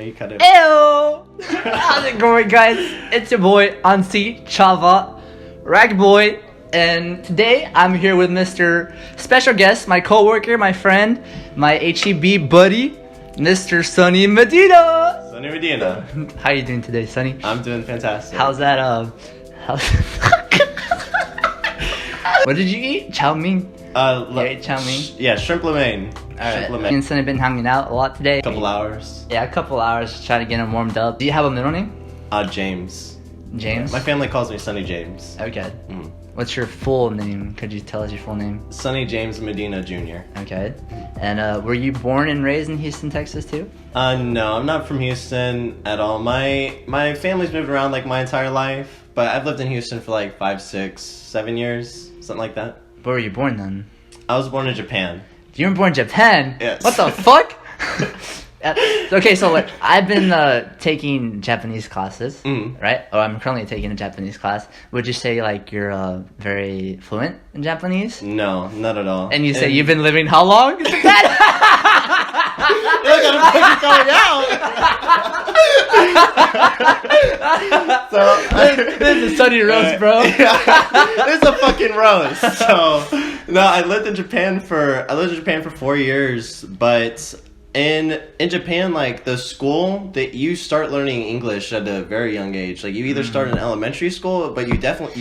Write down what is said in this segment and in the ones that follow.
You cut it. Ew! How's it going, guys? It's your boy Ansi Chava, Rag Boy, and today I'm here with Mr. Special Guest, my co-worker, my friend, my HEB buddy, Mr. Sonny Medina. Sonny Medina. How you doing today, Sonny? I'm doing fantastic. How's that? What did you eat? Chow mein. You ate chow mein. Yeah, shrimp lo mein. Alright, me and Sonny have been hanging out a lot today. A couple hours. Yeah, a couple hours trying to get him warmed up. Do you have a middle name? James. James? My family calls me Sonny James. Okay. Mm. What's your full name? Could you tell us your full name? Sonny James Medina Jr. Okay. And were you born and raised in Houston, Texas too? No, I'm not from Houston at all. My family's moved around like my entire life, but I've lived in Houston for like 5, 6, 7 years, something like that. Where were you born then? I was born in Japan. You were born in Japan? Yes. What the fuck? Okay, so like, I've been taking Japanese classes, right? Or I'm currently taking a Japanese class. Would you say like you're very fluent in Japanese? No, not at all. And you say you've been living how long? Look, I'm fucking going out. This is Sonny roast, bro. Yeah, this is a fucking roast. So, no, I lived in Japan for 4 years, but in Japan, like the school that you start learning English at a very young age. Like you either start in elementary school, but you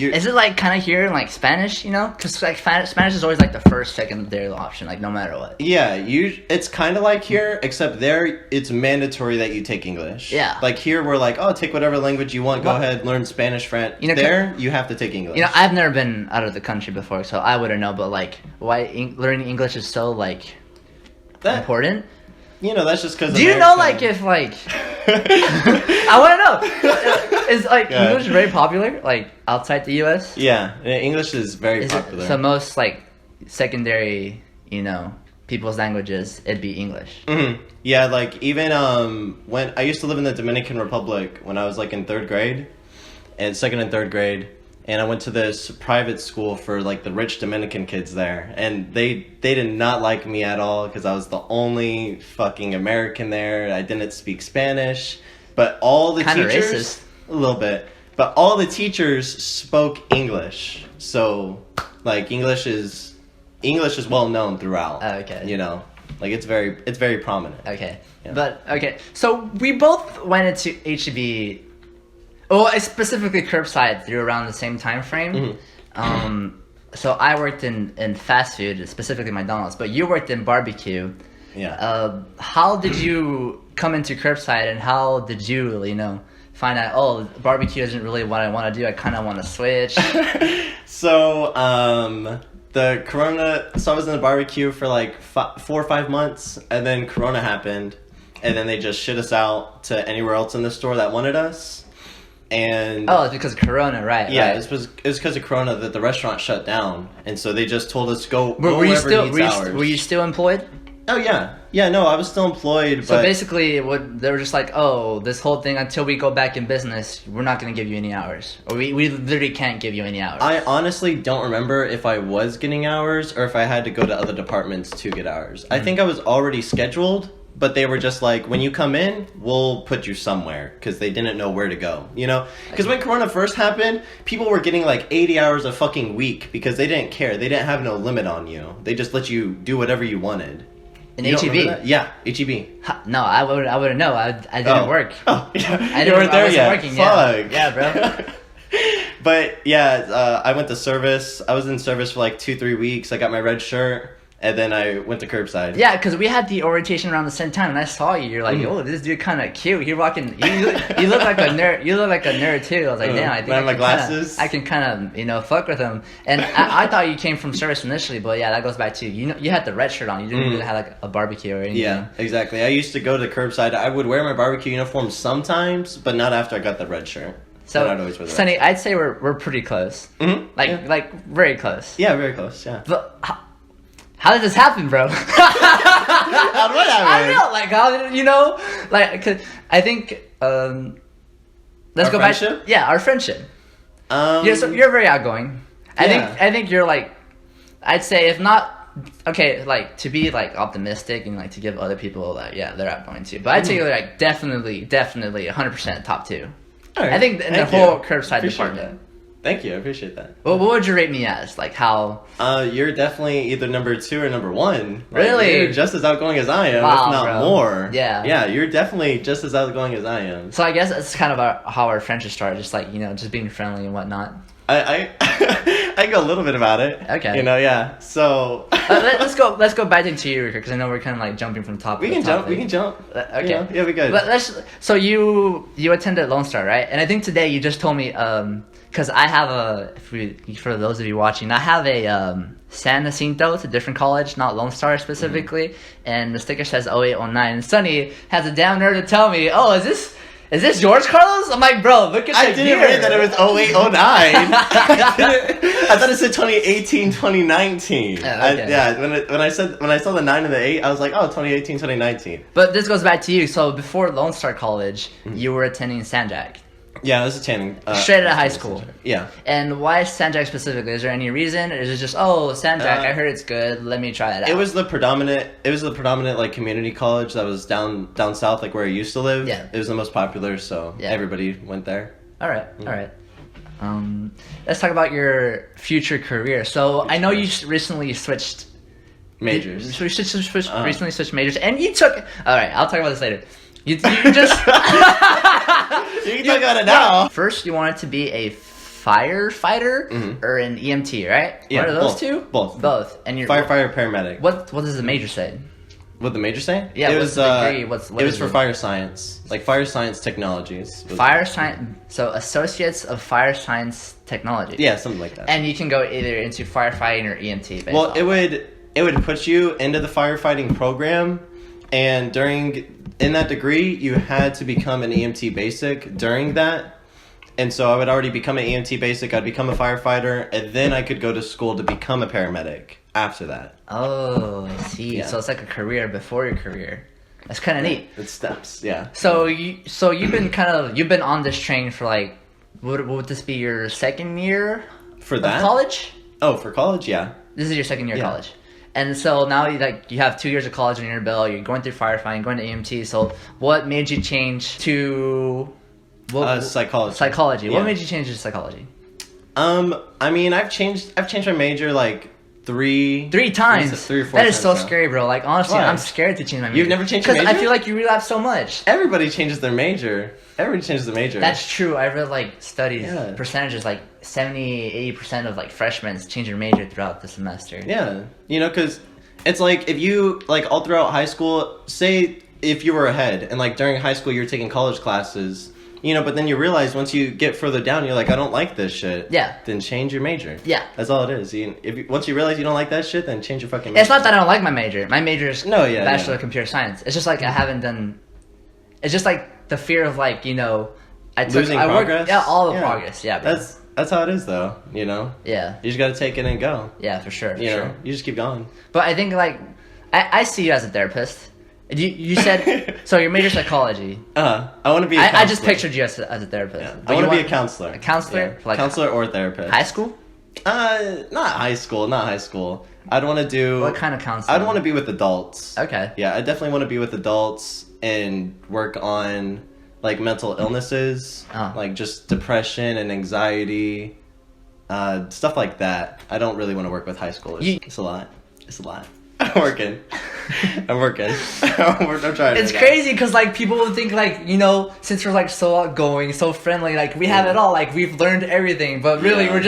Is it like kind of here in like Spanish, you know? Because like Spanish is always like the first, secondary option, like no matter what. Yeah, it's kind of like here, except there it's mandatory that you take English. Yeah. Like here we're like, oh, take whatever language you want. Go ahead, learn Spanish, French. You know, there you have to take English. You know, I've never been out of the country before, so I wouldn't know. But like, why learning English is so like important? You know, that's just because. Do you know, like, if like, I want to know, is like English very popular, like outside the U.S.? Yeah, English is very popular. So most like secondary, you know, people's languages, it'd be English. Mm-hmm. Yeah, like even when I used to live in the Dominican Republic when I was like in 3rd grade, and 2nd and 3rd grade. And I went to this private school for like the rich Dominican kids there, and they did not like me at all because I was the only fucking American there. I didn't speak Spanish, but all the Kinda teachers racist. A little bit, but all the teachers spoke English. So like English is well known throughout. Oh, okay. You know, like it's very prominent. Okay, Yeah. but okay. So we both went into HEB. Oh, specifically curbside through around the same time frame. So I worked in fast food, specifically McDonald's, but you worked in barbecue. Yeah. How did you come into curbside, and how did you, you know, find out, oh, barbecue isn't really what I want to do, I kind of want to switch? So, the Corona, so I was in the barbecue for like 4 or 5 months, and then Corona happened, and then they just shit us out to anywhere else in the store that wanted us. And it's because of Corona, right? yeah, right. it was because of Corona that the restaurant shut down, and so they just told us go Were you wherever still needs hours. were you still employed? Oh yeah, no, I was still employed. So but basically, they were just like, oh, this whole thing, until we go back in business, we're not going to give you any hours, or we literally can't give you any hours. I honestly don't remember if I was getting hours or if I had to go to other departments to get hours. I think I was already scheduled. But they were just like, when you come in, we'll put you somewhere, because they didn't know where to go, you know? Because when Corona first happened, people were getting like 80 hours a fucking week because they didn't care. They didn't have no limit on you. They just let you do whatever you wanted. In You don't HEB? remember that? Yeah, HEB. No, I wouldn't know. I didn't work. Oh, yeah. You weren't there yet. Working, Fuck. Yeah, bro. But yeah, I went to service. I was in service for like 2-3 weeks. I got my red shirt. And then I went to curbside. Yeah, because we had the orientation around the same time, and I saw you. You're like, oh, this dude kind of cute. You're rocking. You look like a nerd. You look like a nerd too. I was like, damn, I think my glasses. I can kind of fuck with him. And I thought you came from service initially, but yeah, that goes back to you had the red shirt on. You didn't really have like a barbecue or anything. Yeah, exactly. I used to go to curbside. I would wear my barbecue uniform sometimes, but not after I got the red shirt. So, I'd always wear the Sonny, I'd say we're pretty close. Like very close. Yeah, very close. Yeah. But how did this happen, bro? How did what happen? I don't know. Like, how did you know? Like, 'cause I think let's Our go friendship? back. Yeah, our friendship. You're very outgoing. I think you're like, I'd say if not okay, like to be like optimistic and like to give other people like they're not going to, but I'd say like definitely 100% top 2. All right. I think in the Thank you. whole curbside Appreciate department. that. Thank you. I appreciate that. Well, what would you rate me as? Like how? You're definitely either number 2 or number 1. Like, Really? You're just as outgoing as I am, Wow, if not bro. more. Yeah. Yeah, you're definitely just as outgoing as I am. So I guess that's kind of how our friendship started, just like just being friendly and whatnot. I I go a little bit about it. Okay. Yeah. So Let's go back into you because I know we're kind of like jumping from topic. we can to jump. topic. We can jump. Okay. Yeah, we good. So you attended Lone Star, right? And I think today you just told me because I have for those of you watching, I have a San Jacinto. It's a different college, not Lone Star specifically, and the sticker says 0809. And Sonny has a damn nerve to tell me, "Oh, is this George Carlos?" I'm like, bro, look at I the didn't year. read that it was 0809. I thought it said 2018, 2019. Okay. When I saw the 9 and the 8, I was like, oh, 2018, 2019. But this goes back to you. So before Lone Star College, you were attending San Jack. Yeah, this is Channing. Straight out of high school. Yeah. And why San Jack specifically? Is there any reason? Or is it just San Jack? I heard it's good. Let me try it out. It was the predominant like community college that was down south, like where I used to live. Yeah. It was the most popular, so everybody went there. All right. Let's talk about your future career. So I know you recently switched Majors. Recently switched majors, and you took. All right, I'll talk about this later. You just. You can talk about it now. First, you wanted to be a firefighter or an EMT, right? Yeah, What are those both. two? Both. And you're Firefighter, paramedic. What does the major say? What the major say? Yeah, it what's was the degree? What it was is for it? fire science, like fire science technologies. Fire science. So Associates of Fire Science Technology. Yeah, something like that. And you can go either into firefighting or EMT. Based Well, off it would put you into the firefighting program, and in that degree, you had to become an EMT basic during that. And so I would already become an EMT basic, I'd become a firefighter, and then I could go to school to become a paramedic after that. Oh, I see. Yeah. So it's like a career before your career. That's kind of neat. It's steps, yeah. So you've been on this train for like, would this be your second year For of that? college? Oh, for college, yeah. This is your second year of Yeah. college. And so now you have 2 years of college under your belt. You're going through firefighting, going to EMT. So what made you change to Psychology. Psychology. Yeah. What made you change to psychology? I mean, I've changed my major like three times. 3 or 4 That is times so now. scary, bro. Like honestly, Why? I'm scared to change my major. You've never changed your Because I major? feel like you relapse so much. Everybody changes their major. Everybody changes their major. That's true. I read like studies, Yeah. percentages like 70-80% of like freshmen change their major throughout the semester. Yeah, because it's like if you like all throughout high school, say if you were ahead and like during high school you're taking college classes, but then you realize once you get further down, you're like, I don't like this shit. Yeah. Then change your major. Yeah. That's all it is. Once you realize you don't like that shit, then change your fucking major. It's not that I don't like my major. My major is Bachelor of Computer Science. It's just like I haven't done. It's just like the fear of like Losing progress. Yeah, all the progress. Yeah, bro. That's how it is though. Yeah. You just gotta take it and go. Yeah, for sure. You just keep going. But I think like I see you as a therapist. You said so. Your major psychology. I want to be. I just pictured you as a therapist. Yeah. But I want you to be a counselor. A counselor, Yeah. like counselor or therapist. high school. Not high school. Not high school. I'd want to do. What kind of counseling? I'd want to be with adults. Okay. Yeah, I definitely want to be with adults and work on like mental illnesses, like just depression and anxiety, stuff like that. I don't really want to work with high schoolers. It's a lot. I'm working. I'm trying. It's crazy because like people would think like since we're like so outgoing, so friendly, like we have it all, like we've learned everything, but really we're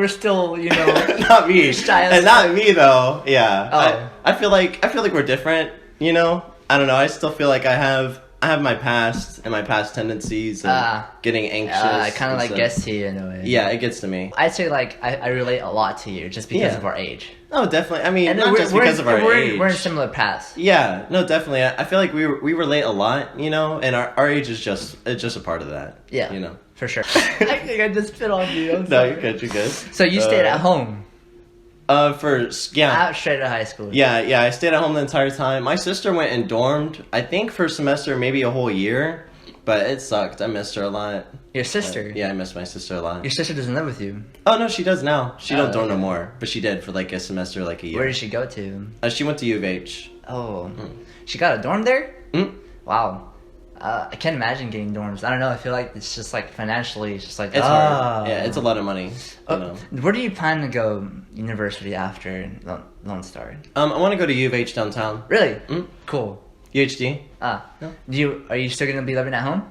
still not me, and not me though. Yeah, Oh. I feel like we're different. I don't know. I still feel like I have my past and my past tendencies and getting anxious. I kind of like stuff. gets to you in a way. Yeah, it gets to me. I'd say like I relate a lot to you just because of our age. Oh, definitely. I mean, And not just because of our age. We're in similar paths. Yeah, no, definitely. I feel like we relate a lot, and our age is just a part of that. Yeah, for sure. I think I just spit on you. No, you're good. So you stayed at home. Out straight out of high school. Yeah, I stayed at home the entire time. My sister went and dormed, I think for a semester, maybe a whole year. But it sucked. I missed her a lot. Your sister? Yeah, I missed my sister a lot. Your sister doesn't live with you? Oh, no, she does now. She don't dorm no okay. more. But she did for like a semester, like a year. Where did she go to? She went to U of H. Oh. She got a dorm there? Mm. Wow. I can't imagine getting dorms. I don't know. I feel like it's just like financially, it's just like It's hard. Yeah, it's a lot of money. You know. Where do you plan to go university after Lone Star? I want to go to U of H downtown. Really? Mm. Cool. UHD. No. Are you still gonna be living at home?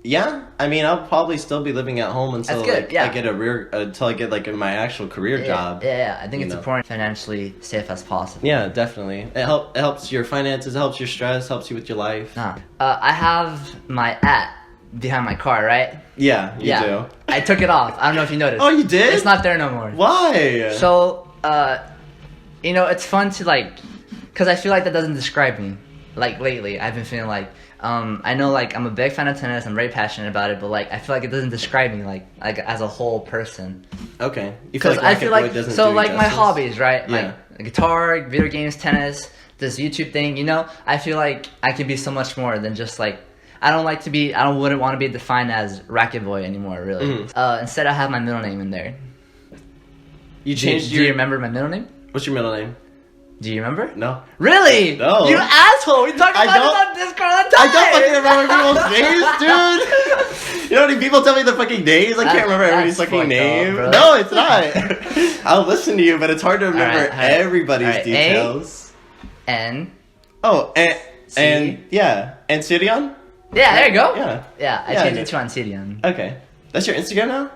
Yeah. I mean, I'll probably still be living at home until That's good, like yeah. I get until I get like my actual career job. Yeah. I think it's know. important financially safe as possible. Yeah, definitely. It helps your finances, helps your stress, helps you with your life. I have my app behind my car, right? Yeah, you do. I took it off. I don't know if you noticed. Oh, you did? It's not there no more. Why? So, it's fun to like, because I feel like that doesn't describe me. Like lately, I've been feeling like, I know like I'm a big fan of tennis. I'm very passionate about it, but like I feel like it doesn't describe me like as a whole person. Okay. Because I feel like so like my justice? hobbies, right? Yeah. Like guitar, video games, tennis, this YouTube thing. You know, I feel like I can be so much more than just like. I wouldn't want to be defined as Racket Boy anymore, really. Instead, I have my middle name in there. You changed Do you remember my middle name? What's your middle name? Do you remember? No. Really? No. You asshole! We talk about this on Discord all the time! I don't fucking remember people's names, dude! You know how many people tell me the fucking names? I can't remember everybody's That's fucking name. up, No, it's not. I'll listen to you, but it's hard to remember everybody's details. N. Oh, and yeah. Ancirian? Yeah, there you go. Yeah. I changed it to Ancirian. Okay. That's your Instagram now?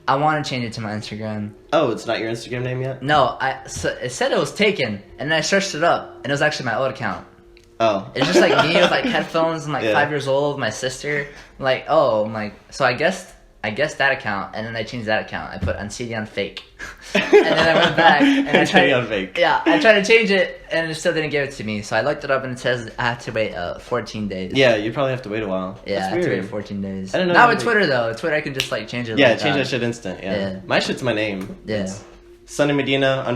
I want to change it to my Instagram. Oh, it's not your Instagram name yet? No, so it said it was taken, and then I searched it up, and it was actually my old account. Oh. It's just like me with like headphones and like 5 years old, my sister. Like, so I guess that account, and then I changed that account. I put Ancirian fake. And then I went back and I tried fake. Yeah, I tried to change it and it still didn't give it to me. So I looked it up and it says I have to wait 14 days. Yeah, you probably have to wait a while. Yeah, That's I have to weird. wait 14 days. I don't know. Not with Twitter though. Twitter I can just like change it. Yeah, like change that shit instant. Yeah. My shit's my name. Yeah. It's Sonny Medina _.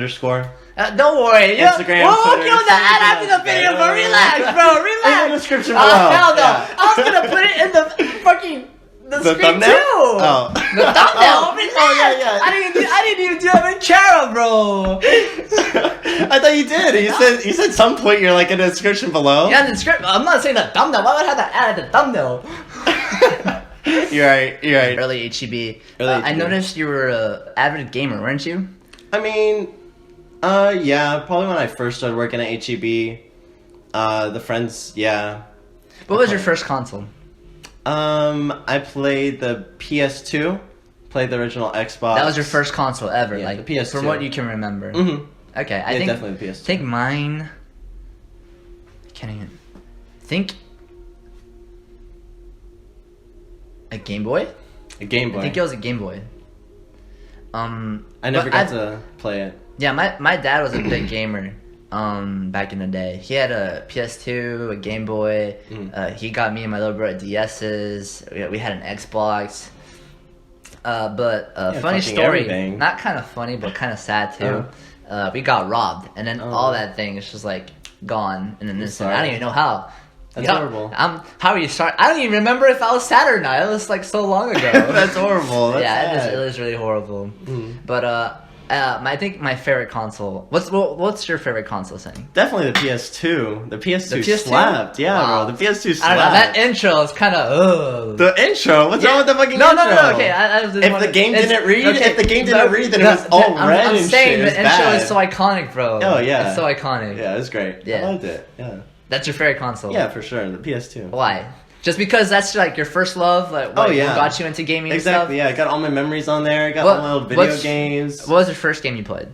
Don't worry. Instagram, we'll Twitter, kill the ad after the video, but relax, bro. Relax. In the description below. Hell no. Yeah. I was gonna put it in the fucking the screen thumbnail? too. Oh. The thumbnail. Relax. Yeah. I didn't even do it with Chara, bro. I thought you did. You said some point you're like in the description below. Yeah, the script. I'm not saying the thumbnail. Why would I have that ad at the thumbnail? You're right. Early HEB. I noticed you were an avid gamer, weren't you? I mean, yeah, probably when I first started working at HEB. The friends, yeah. What was your first console? I played the PS2. Played the original Xbox. That was your first console ever, Yeah, like the PS2. from what you can remember. Mm-hmm. Okay, I Yeah, think definitely the PS2. I think mine. Can't even think. A Game Boy? A Game Boy. I think it was a Game Boy. I never got to play it. Yeah, my dad was a big gamer. Back in the day, he had a PS2, a Game Boy. He got me and my little brother DSs. We had an Xbox. But funny story, everything. not kind of funny, but kind of sad too. We got robbed, and then all that thing is just like gone in an instant. I don't even know how. That's horrible. How are you start? I don't even remember if I was sad or not. It was like so long ago. That's horrible. That's sad. It is really horrible. But I think my favorite console. What's your favorite console thing? Definitely the PS2. The PS2, PS2? slapped. Yeah, Wow. bro. The PS2 slapped. I don't know. That intro is kind of. The intro? What's wrong with the fucking intro? No. Okay, If the game didn't read, then it was all red I'm and saying shit. the intro is so iconic, bro. Oh, yeah. It's so iconic. Yeah, it was great. Yeah. I loved it. Yeah. That's your favorite console. Yeah, for sure. The PS2. Why? Just because that's like your first love, like what got you into gaming and stuff? Exactly, yeah. I got all my memories on there. I got all my old video games. What was your first game you played?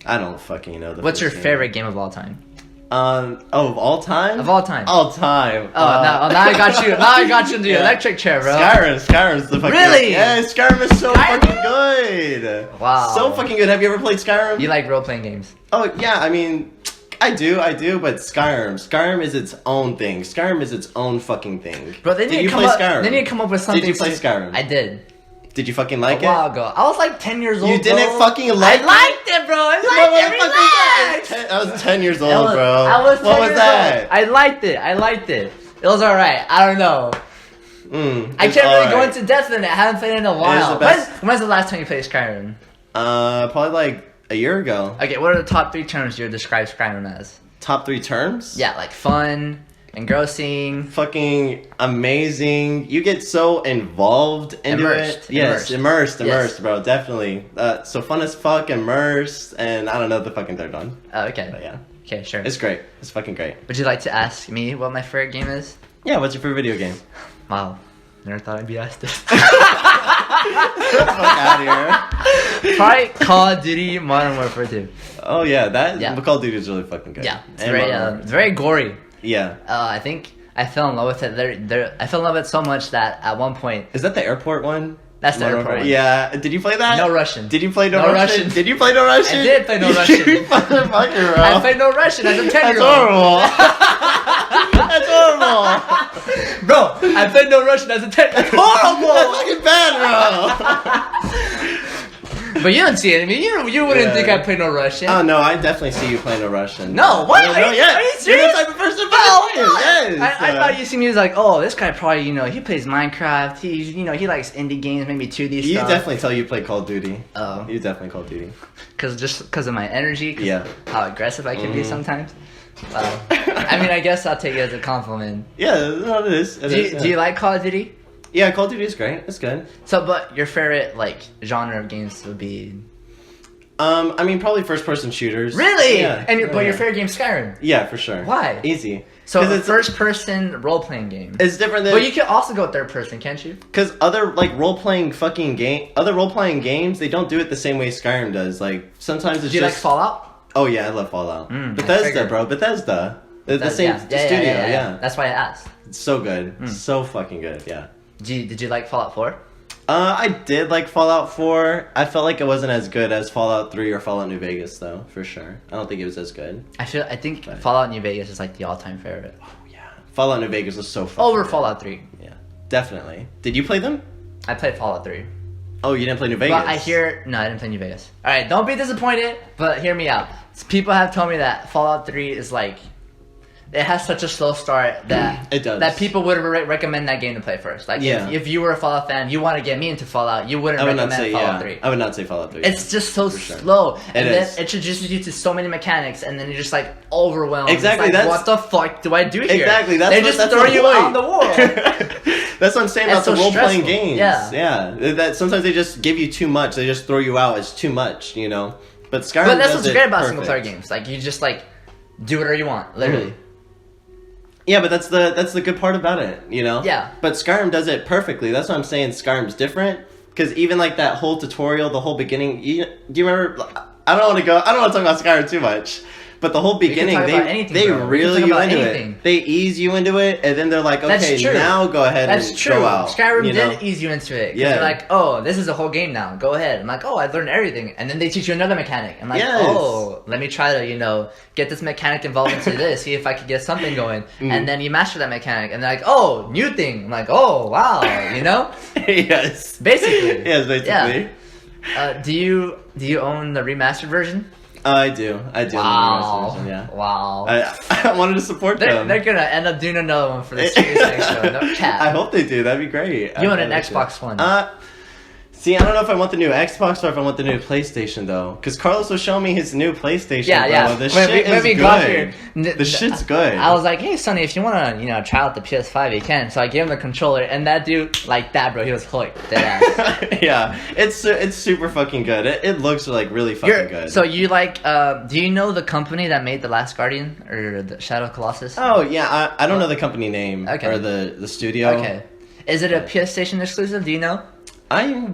I don't fucking know. What's your favorite game of all time? Of all time? Of all time. All time. Now I got you. Now I got you in the electric chair, bro. Skyrim's the fucking... Really? Yeah, Skyrim is so fucking good. Wow. So fucking good. Have you ever played Skyrim? You like role-playing games? Oh, yeah, I mean... I do, but Skyrim is its own thing. Skyrim is its own fucking thing. Bro, Did you play Skyrim? They need to come up with something. Did you play Skyrim? I did. Did you fucking like A while ago. I was like 10 years old, You didn't fucking like it? I liked it, bro. I liked it. Relax. I was 10 years old, bro. I was 10 what was years that? old. I liked it. It It was alright. I don't know. I can't really go into depth in it. I haven't played it in a while. When's the last time you played Skyrim? Probably like a year ago. Okay, what are the top 3 terms you would describe Skyrim as? Top 3 terms? Yeah, like fun, engrossing, fucking amazing. You get so involved into it. Yes, immersed, bro. Definitely. So fun as fuck, immersed, and I don't know the fucking third one. Oh, okay. But yeah. Okay, sure. It's great. It's fucking great. Would you like to ask me what my favorite game is? Yeah, what's your favorite video game? Wow. Never thought I'd be asked this. Get the fuck out of here. Probably Call of Duty Modern Warfare 2. Oh yeah, Call of Duty is really fucking good. Yeah, it's very gory. Yeah. I think I fell in love with it. I fell in love with it so much that at one point... Is that the airport one? That's the airport one. Yeah. Did you play that? No Russian. Did you play No Russian? Did you play No Russian? I did play No Russian. You motherfucker, bro. I played No Russian as a 10-year-old. That's horrible. That's horrible. Bro, I played No Russian as a 10-year-old. That's horrible. That's fucking bad, bro. But you don't see it. I mean, you wouldn't think I play No Russian. Oh no, I definitely see you playing No Russian. No, what? No, are you serious? You're the type of person yes. I thought you see me as like, oh, this guy probably, he plays Minecraft. He likes indie games, maybe 2D stuff. You definitely tell you play Call of Duty. Oh. You definitely Call of Duty. Because of my energy. Yeah. How aggressive I can be sometimes. I mean, I guess I'll take it as a compliment. Yeah, no, it is. Do you like Call of Duty? Yeah, Call of Duty is great. It's good. So, but your favorite genre of games would be? I mean, probably first-person shooters. Really? Yeah. But your favorite game, Skyrim? Yeah, for sure. Why? Easy. So it's a first-person role-playing game. It's different than. But you can also go third-person, can't you? Because other role-playing games, they don't do it the same way Skyrim does. Like sometimes it's Do you like Fallout? Oh yeah, I love Fallout. Bethesda, bro. Bethesda. The same studio. Yeah. That's why I asked. It's so good. So fucking good. Yeah. Did you like Fallout 4? I did like Fallout 4. I felt like it wasn't as good as Fallout 3 or Fallout New Vegas, though, for sure. I don't think it was as good. I think Fallout New Vegas is like the all-time favorite. Oh yeah, Fallout New Vegas was so fun. Over Fallout 3. Yeah, definitely. Did you play them? I played Fallout 3. Oh, you didn't play New Vegas? Well, no, I didn't play New Vegas. All right, don't be disappointed, but hear me out. People have told me that Fallout 3 is like. It has such a slow start that it does. That people would recommend that game to play first. Like if you were a Fallout fan, you want to get me into Fallout, you wouldn't recommend Fallout 3. I would not say Fallout 3. It's just so slow. And then it introduces you to so many mechanics, and then you're just like overwhelmed. Exactly. It's like, what the fuck do I do here? Exactly. They just throw you out on the wall. That's what I'm saying about the role-playing games. Yeah. That sometimes they just give you too much. They just throw you out as too much, But Skyrim. But that's what's great about single-player games. Like you just do whatever you want, literally. Yeah, but that's the good part about it, Yeah. But Skyrim does it perfectly. That's why I'm saying Skyrim's different. Because even like that whole tutorial, the whole beginning. Do you remember? I don't want to talk about Skyrim too much. But the whole beginning, they reel you into it. They ease you into it, and then they're like, okay, now go ahead and go out. Skyrim did ease you into it. Yeah. They're like, oh, this is a whole game now. Go ahead. I'm like, oh, I learned everything. And then they teach you another mechanic. I'm like, oh, let me try to, get this mechanic involved into this, see if I could get something going. And then you master that mechanic, and they're like, oh, new thing. I'm like, oh, wow, Yes. Basically. Yes, basically. Yeah. Do you own the remastered version? I do. Wow. Version, yeah. Wow. I wanted to support them. They're gonna end up doing another one for the Series X show. No cap. I hope they do. That'd be great. You want an Xbox One? See, I don't know if I want the new Xbox or if I want the new PlayStation though, because Carlos was showing me his new PlayStation. Yeah. The shit is good. The shit's good. I was like, hey, Sonny, if you want to, try out the PS5, you can. So I gave him the controller, and that dude, like that, bro, he was hooked. Deadass. Yeah, it's super fucking good. It looks like really fucking good. So you like? Do you know the company that made The Last Guardian or the Shadow Colossus? Oh yeah, I don't know the company name or the studio. Okay, is it a PlayStation exclusive? Do you know? I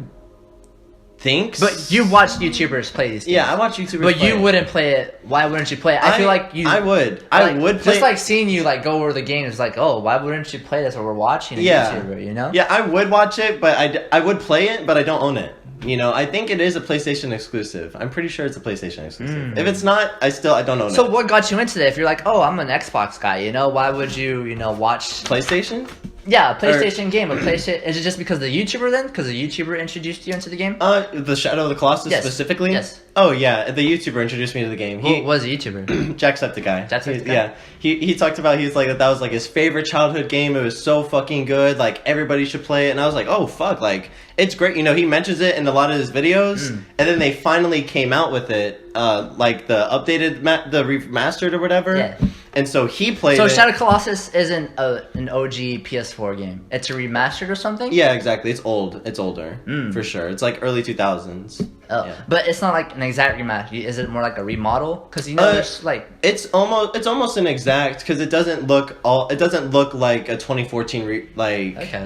think. But you watch YouTubers play these games. Yeah, I watch YouTubers. But you wouldn't play it. Why wouldn't you play it? I feel like you. I would. I would play. Just like seeing you like go over the game is like, oh, why wouldn't you play this? Or we're watching a YouTuber, Yeah, I would watch it, but I would play it, but I don't own it. I think it is a PlayStation exclusive. I'm pretty sure it's a PlayStation exclusive. If it's not, I don't own it. So what got you into that? If you're like, oh, I'm an Xbox guy, why would you, watch PlayStation? Yeah, a PlayStation game. A PlayStation. Is it just because the YouTuber then? Because the YouTuber introduced you into the game? The Shadow of the Colossus Yes. specifically? Yes. Oh, yeah, the YouTuber introduced me to the game. Who was a YouTuber? Jacksepticeye. Jacksepticeye? Yeah. He talked about, he was like, that was like his favorite childhood game. It was so fucking good. Like, everybody should play it. And I was like, oh, fuck. Like, it's great. You know, he mentions it in a lot of his videos. And then they finally came out with it, like the updated, the remastered or whatever. Yeah. And so he played So it. Shadow Colossus isn't an OG PS4 game. It's a remastered or something? Yeah, exactly. It's old. It's older. For sure. It's like early 2000s. Oh, Yeah. but it's not like an exact remaster. Is it more like a remodel? Because you know, there's like It's almost an exact because it doesn't look like a 2014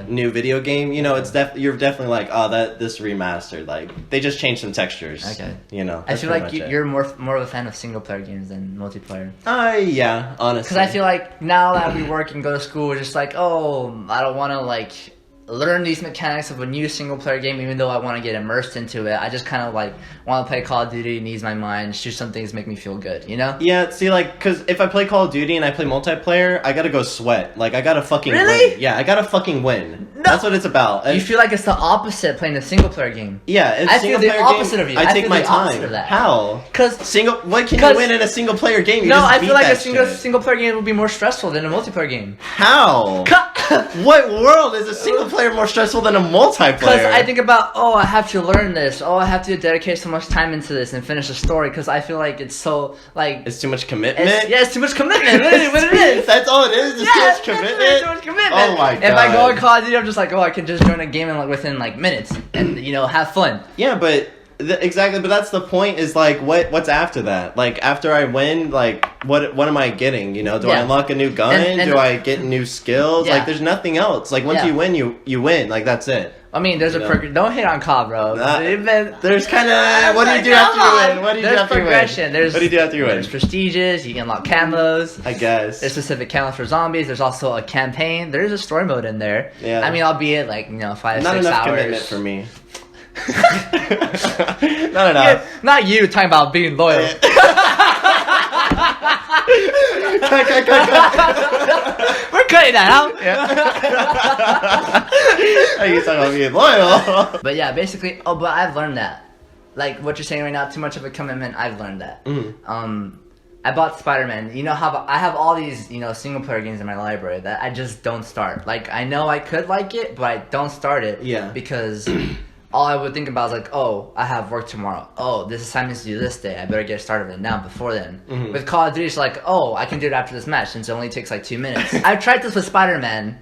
new video game. You know, it's you're definitely like, oh, this remastered. Like they just changed some textures. Okay. You know, I feel like you're more of a fan of single player games than multiplayer. Yeah, honestly. Because I feel like now that we work and go to school, we're just like, oh, I don't want to like learn these mechanics of a new single player game, even though I want to get immersed into it. I just kind of like want to play Call of Duty and ease my mind, shoot some things, make me feel good, you know? Yeah, see, like, because if I play Call of Duty and I play multiplayer, I gotta go sweat. Like, I gotta fucking Really? win. Yeah, I gotta fucking win. No. That's what it's about. You feel like it's the opposite playing a single player game. Yeah, it's I feel the opposite of you. I take feel my the opposite time. of that. How? Because What can you win in a single player game? You no, just I beat feel like that a shit. single player game would be more stressful than a multiplayer game. How? What world is a single player more stressful than a multiplayer? Because I think about, I have to learn this. I have to dedicate so much time into this and finish the story. Because I feel like it's so like it's too much commitment. It's too much commitment. Literally, what it is. That's all it is. Just too much commitment. It's too much commitment. Oh my god. If I go on Call of Duty, I'm just like, I can just join a game in within minutes and have fun. Yeah, but exactly. But that's the point. Is like what's after that? Like after I win, like what am I getting? You know, do I unlock a new gun? And do I get new skills? Yeah. Like there's nothing else. Like once you win, you win. Like that's it. I mean, there's don't hate on COD, bro. There's kind of what do you do after you win? What do you do after you win? Progression. What do you do after you win? There's prestiges. You can unlock camos. I guess there's specific camos for zombies. There's also a campaign. There's a story mode in there. Yeah. I mean, albeit 5 or 6 hours. Not enough commitment for me. Not enough. Yeah, not you talking about being loyal. We're cutting that out. Are you talking about being loyal? But yeah, basically. But I've learned that. Like what you're saying right now, too much of a commitment. I've learned that. I bought Spider-Man. You know how I have all these single player games in my library that I just don't start. Like I know I could like it, but I don't start it. Yeah. Because all I would think about is like, I have work tomorrow. This assignment's due this day. I better get started with it now before then. With Call of Duty, it's like, I can do it after this match since it only takes 2 minutes. I've tried this with Spider-Man.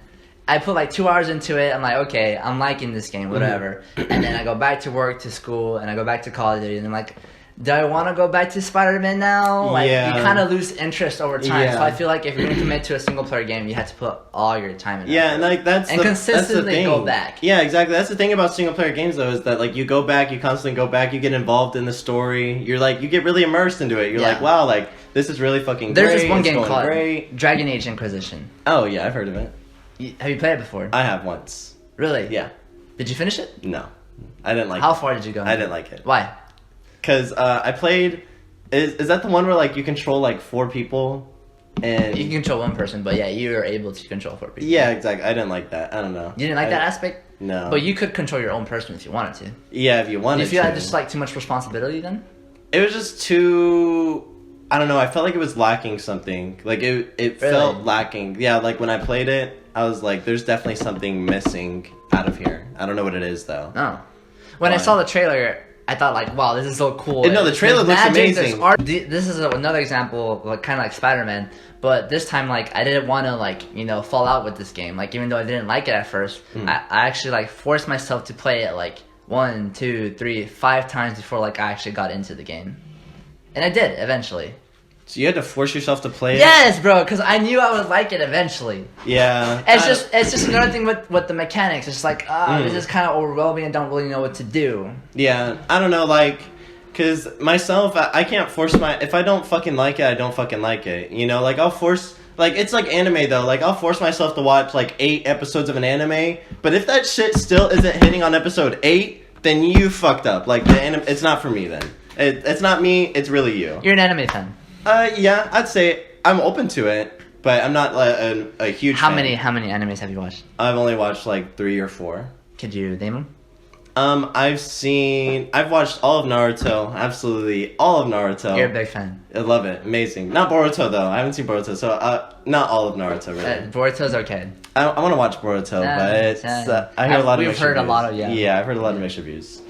I put 2 hours into it. I'm like, okay, I'm liking this game, whatever. And then I go back to work, to school, and I go back to Call of Duty, and I'm like, do I want to go back to Spider-Man now? You kind of lose interest over time. Yeah. So I feel like if you're going to commit to a single-player game, you have to put all your time in it. Yeah, and consistently that's the go back. Yeah, exactly. That's the thing about single-player games, though, is that you go back, you constantly go back, you get involved in the story. You're you get really immersed into it. You're like, wow, this is really fucking great. There's this one game called great. Dragon Age Inquisition. Oh yeah, I've heard of it. Have you played it before? I have once. Really? Yeah. Did you finish it? No, I didn't like. How far did you go? I didn't like it. Why? Because I played. Is that the one where you control 4 people? And you can control one person, but yeah, you are able to control 4 people. Yeah, exactly. I didn't like that. I don't know. You didn't like that aspect? No. But you could control your own person if you wanted to. Yeah, if you wanted to. You feel like just too much responsibility then? It was just too. I don't know. I felt like it was lacking something. It felt lacking. Yeah, when I played it, I was like, "There's definitely something missing out of here." I don't know what it is though. Oh. When I saw the trailer, I thought wow, this is so cool. No, the trailer looks amazing. This is another example, kind of like Spider-Man, but this time I didn't want to fall out with this game. Even though I didn't like it at first, I actually forced myself to play it 1, 2, 3, 5 times before I actually got into the game, and I did eventually. So you had to force yourself to play it? Yes, bro, because I knew I would like it eventually. Yeah. It's just another thing with the mechanics. It's this is kind of overwhelming and don't really know what to do. Yeah, I don't know, because myself, I can't force if I don't fucking like it, I don't fucking like it. I'll force, it's like anime though. I'll force myself to watch 8 episodes of an anime, but if that shit still isn't hitting on episode 8, then you fucked up. It's not for me then. It's not me, it's really you. You're an anime fan. Yeah, I'd say I'm open to it, but I'm not like a huge. How fan. many animes have you watched? I've only watched like 3 or 4. Could you name them? I've watched all of Naruto, absolutely all of Naruto. You're a big fan. I love it, amazing. Not Boruto though. I haven't seen Boruto, so not all of Naruto really. Boruto's okay. I want to watch Boruto, but it's I hear a lot of mixed reviews. Yeah, I've heard a lot of mixed reviews,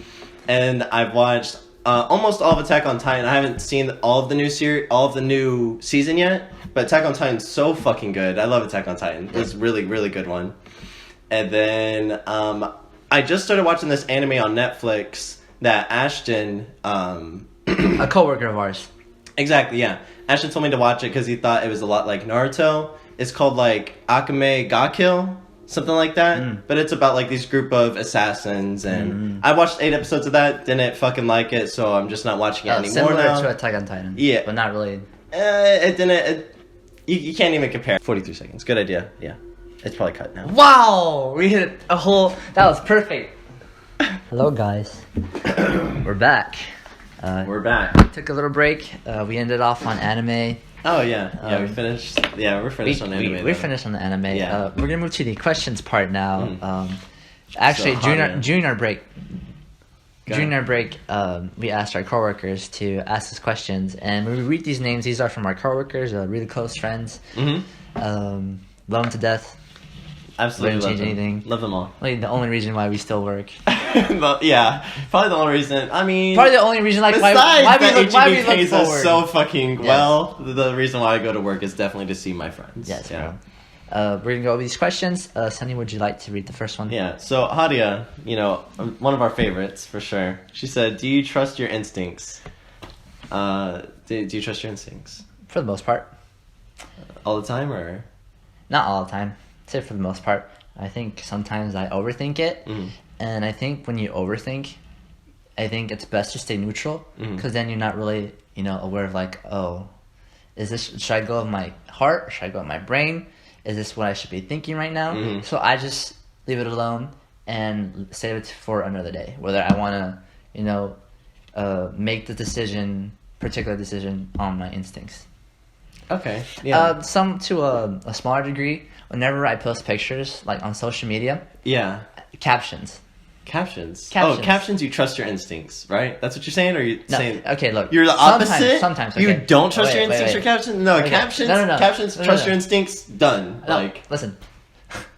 and I've watched almost all of Attack on Titan. I haven't seen all of the new season yet, but Attack on Titan's so fucking good. I love Attack on Titan. It's really really good one. And then I just started watching this anime on Netflix that Ashton a coworker of ours. Exactly, yeah. Ashton told me to watch it because he thought it was a lot like Naruto. It's called like Akame ga Kill, something like that. But it's about like these group of assassins, and I watched 8 episodes of that. Didn't fucking like it, so I'm just not watching it anymore similar now. to Attack on Titan. Yeah, but not really. It didn't. You can't even compare. 43 seconds. Good idea. Yeah, it's probably cut now. Wow, we hit a whole. That was perfect. Hello, guys. We're back. We're back. Took a little break. We ended off on anime. Oh yeah, we finished. Yeah, we're finished on anime. We're finished on the anime. Yeah. We're gonna move to the questions part now. Actually, So, during our break, we asked our coworkers to ask us questions, and when we read these names, these are from our coworkers, really close friends. Love them to death. Absolutely Wouldn't change anything. Love them all. Like the only reason why we still work. But, yeah, probably the only reason. I mean, Probably the only reason, like why we look pays us forward. so fucking well. The reason why I go to work is definitely to see my friends. Yes, yeah. bro. We're gonna go over these questions. Sonny, would you like to read the first one? Yeah. So Hadia, one of our favorites for sure. She said, "Do you trust your instincts? Do you trust your instincts For the most part. all the time, or?" Not all the time. I'd say for the most part. I think sometimes I overthink it. And I think when you overthink, I think it's best to stay neutral. Because then you're not really, aware of like, oh, should I go with my heart? Or should I go with my brain? Is this what I should be thinking right now? So I just leave it alone and save it for another day. Whether I want to, make the particular decision on my instincts. Okay. Yeah. Some to a smaller degree. Whenever I post pictures, like on social media, yeah. Captions. Captions. Oh, captions. You trust your instincts, right? That's what you're saying, or you saying? Okay, look. You're the opposite. Sometimes. Okay. You don't trust your instincts or captions. No, okay. captions. No. Captions. Trust your instincts. Done. No, like. Listen.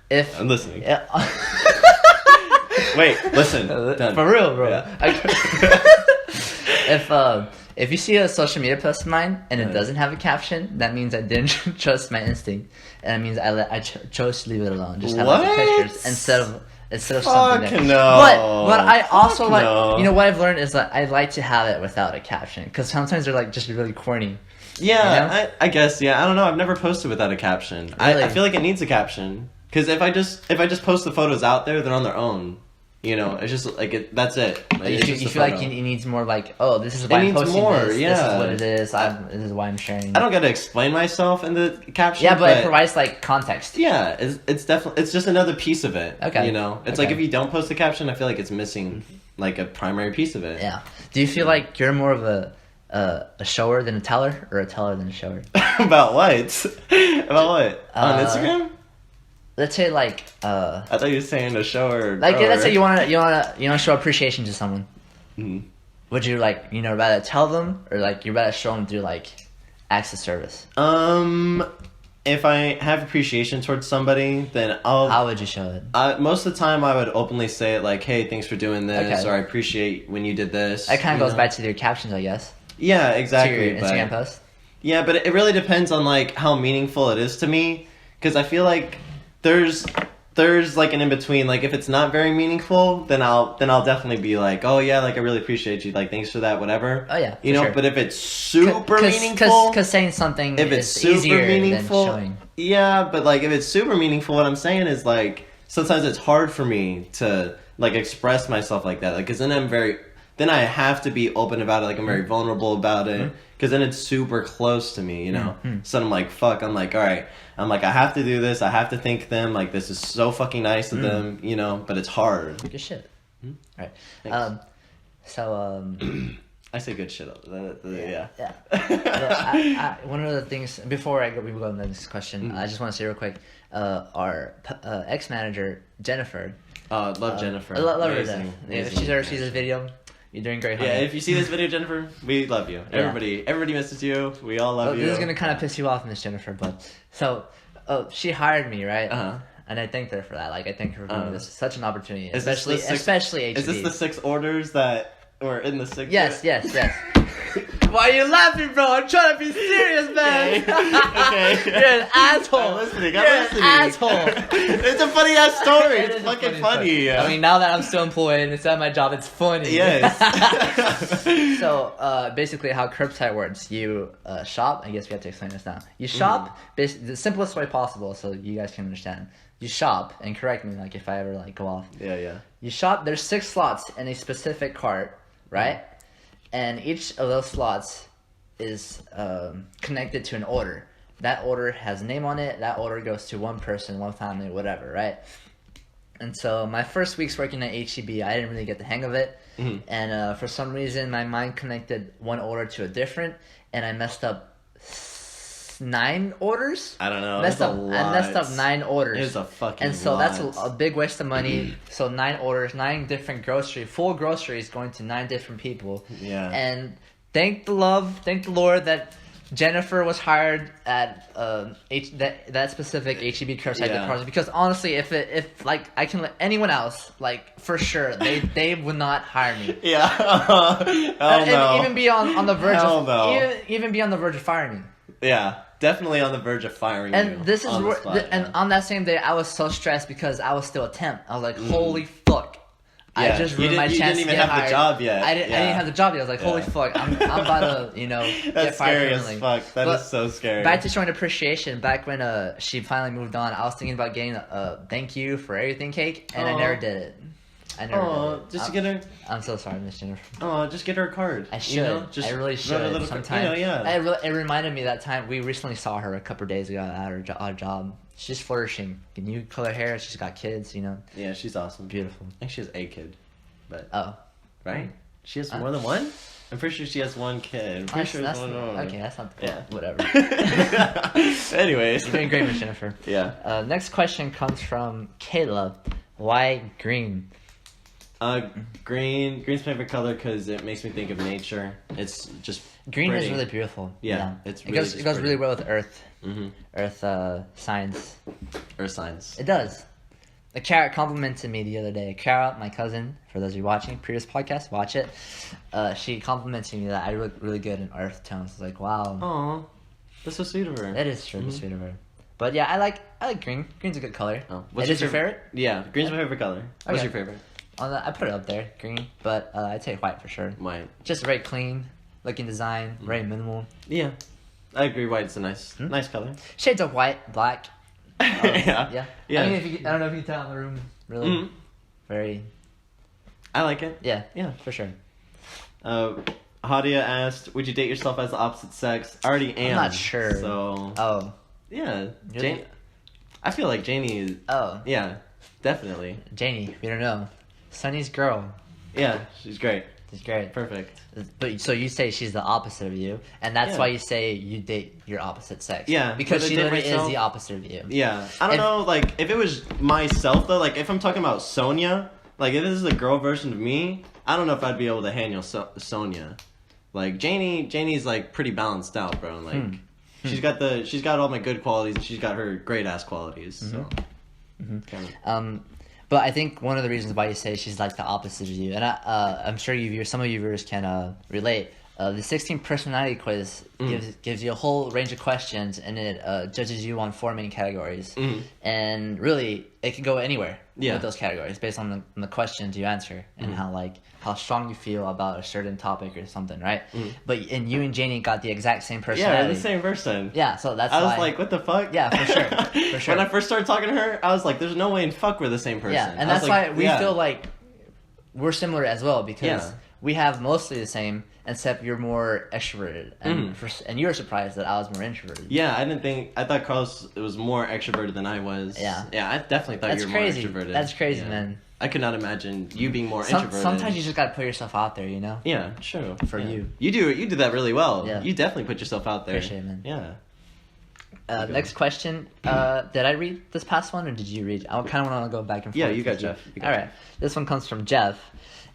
If I'm listening. Yeah. Wait. Listen. Done. For real, bro. Yeah. If you see a social media post of mine and it doesn't have a caption, that means I didn't trust my instinct, and that means I chose to leave it alone. Just have like, the pictures instead of something there. No. But I also like no. what I've learned is that I like to have it without a caption because sometimes they're like just really corny. Yeah, I guess. Yeah, I don't know. I've never posted without a caption. Really? I feel like it needs a caption because if I just post the photos out there, they're on their own. It's just like that's it. You feel like it needs more like, oh, this is why I'm posting this. Yeah. This is what it is. This is why I'm sharing. I don't got to explain myself in the caption. Yeah, but it provides like context. Yeah, it's definitely just another piece of it. Okay. It's like if you don't post the caption, I feel like it's missing like a primary piece of it. Yeah. Do you feel like you're more of a shower than a teller, or a teller than a shower? About what? About what? On Instagram? Let's say like I thought you were saying a shower. Like let's say you wanna show appreciation to someone. Mm-hmm. Would you rather tell them, or like you rather show them through like acts of service? If I have appreciation towards somebody, then How would you show it? Most of the time, I would openly say it like, "Hey, thanks for doing this," or "I appreciate when you did this." That kind of goes back to your captions, I guess. Yeah, exactly. To your Instagram post. Yeah, but it really depends on like how meaningful it is to me, because I feel like there's like an in between. Like if it's not very meaningful, then I'll definitely be like, oh yeah, like I really appreciate you, like thanks for that, whatever. Oh yeah, sure. But if it's super meaningful, because saying something if it's super easier meaningful, than showing. Yeah, but like if it's super meaningful, what I'm saying is like sometimes it's hard for me to like express myself like that, like because then I have to be open about it, like I'm very vulnerable about it, because then it's super close to me, So I'm like, fuck, I'm like, all right, I'm like, I have to do this, I have to thank them, like this is so fucking nice of them, but it's hard. Good shit. All right. Thanks. I say good shit. Yeah. Yeah. One of the things before we go on the next question, I just want to say real quick, our ex manager Jennifer. Love Jennifer. Love her. If she's ever sees this video, you're doing great, honey. Yeah, if you see this video, Jennifer, we love you. Everybody misses you. We all love you. This is gonna kind of piss you off, Miss Jennifer, but she hired me, right? And I thanked her for that. Like, I thank her for giving this such an opportunity, especially HB. Is this the 6 orders that were in the 6? Yes. Why are you laughing, bro? I'm trying to be serious, man. Okay. You're an asshole. I'm listening. You're an asshole. It's a funny ass story. It's fucking funny. Yeah. I mean, now that I'm still employed and it's at my job, it's funny. Yes. So, basically, how curbside works, you shop. I guess we have to explain this now. You shop, the simplest way possible, so you guys can understand. You shop, and correct me, like, if I ever, like, go off. Yeah. You shop, there's 6 slots in a specific cart, right? And each of those slots is connected to an order. That order has a name on it. That order goes to one person, one family, whatever, right? And so my first weeks working at HEB, I didn't really get the hang of it. And for some reason, my mind connected one order to a different, and I messed up 9 orders. I don't know. I messed up 9 orders. It's a fucking And so lot. that's a big waste of money. So 9 orders, 9 different full groceries going to 9 different people. Yeah. And thank the Lord that Jennifer was hired at that specific HEB curbside department, because honestly, if like I can let anyone else, like, for sure they would not hire me. Yeah. Hell no. Even be on the verge Hell no. even be on the verge of firing me. Yeah. Definitely on the verge of firing you. And this is and on that same day, I was so stressed because I was still a temp. I was like, holy fuck. I just ruined my chance to get hired. You didn't even have the job yet. I didn't have the job yet. I was like, holy fuck, I'm about to, get fired. That's scary as fuck. That is so scary. Back to showing appreciation, back when she finally moved on, I was thinking about getting a thank you for everything cake, and I never did it. Just get her. I'm so sorry, Miss Jennifer. Just get her a card. I should. I really should. Sometime. It reminded me that time we recently saw her a couple of days ago at her job. She's flourishing. New color hair. She's got kids. Yeah, she's awesome. Beautiful. I think she has a kid, but right. She has more than one. I'm pretty sure she has 1 kid. I'm pretty sure it's one. Okay, that's not. Whatever. Anyways, you're doing great, Miss Jennifer. Yeah. Next question comes from Kayla. Why green? Green's my favorite color because it makes me think of nature. It's just green pretty. is really beautiful. Yeah. It goes really well with Earth. Earth signs. Earth signs. It does. A carrot complimented me the other day. Kara, my cousin, for those of you watching previous podcast, watch it. She complimented me that I look really good in earth tones. I was like, wow. Aw, that's so sweet of her. That is true, sweet of her. But yeah, I like green. Green's a good color. Oh, Is your favorite? Yeah, green's my favorite color. What's your favorite? I put it up there, green, but I'd say white for sure. White. Just very clean looking design, very minimal. Yeah, I agree. White's a nice color. Shades of white, black. Yeah. I mean, I don't know if you can tell in the room. Really, very. I like it. Yeah, for sure. Hadia asked, "Would you date yourself as the opposite sex?" I already am. I'm not sure. So. Oh. Yeah, Jane. I feel like Janie is. Oh. Yeah, definitely. Janie, if you don't know, Sonny's girl. Yeah, she's great. She's great. Perfect. But so you say she's the opposite of you, and that's why you say you date your opposite sex. Yeah, because she literally is the opposite of you. Yeah, I don't know. Like, if it was myself though, like if I'm talking about Sonia, like if this is a girl version of me, I don't know if I'd be able to handle Sonia. Like Janie's like pretty balanced out, bro. Like she's got all my good qualities, and she's got her great ass qualities. So. But I think one of the reasons why you say she's like the opposite of you, and I'm sure some of you viewers can relate. The 16 personality quiz gives you a whole range of questions, and it judges you on 4 main categories. And really, it could go anywhere with those categories based on the questions you answer and how strong you feel about a certain topic or something, right? And you and Janie got the exact same personality. Yeah, the same person. Yeah, so that's I was like, what the fuck? Yeah, for sure. When I first started talking to her, I was like, there's no way in fuck we're the same person. Yeah, and that's why we feel like we're similar as well, because we have mostly the same, except you're more extroverted, and and you were surprised that I was more introverted. Yeah, I thought Carlos was more extroverted than I was. Yeah. Yeah, I definitely thought you were crazy. more extroverted. That's crazy, yeah. man. I could not imagine you being more introverted. Sometimes you just gotta put yourself out there, you know? Yeah, true. For you. You do that really well. Yeah. You definitely put yourself out there. Appreciate it, man. Yeah. Next question. Did I read this past one, or did you read? I kind of want to go back and forth. Yeah, you got with Jeff. All right. This one comes from Jeff.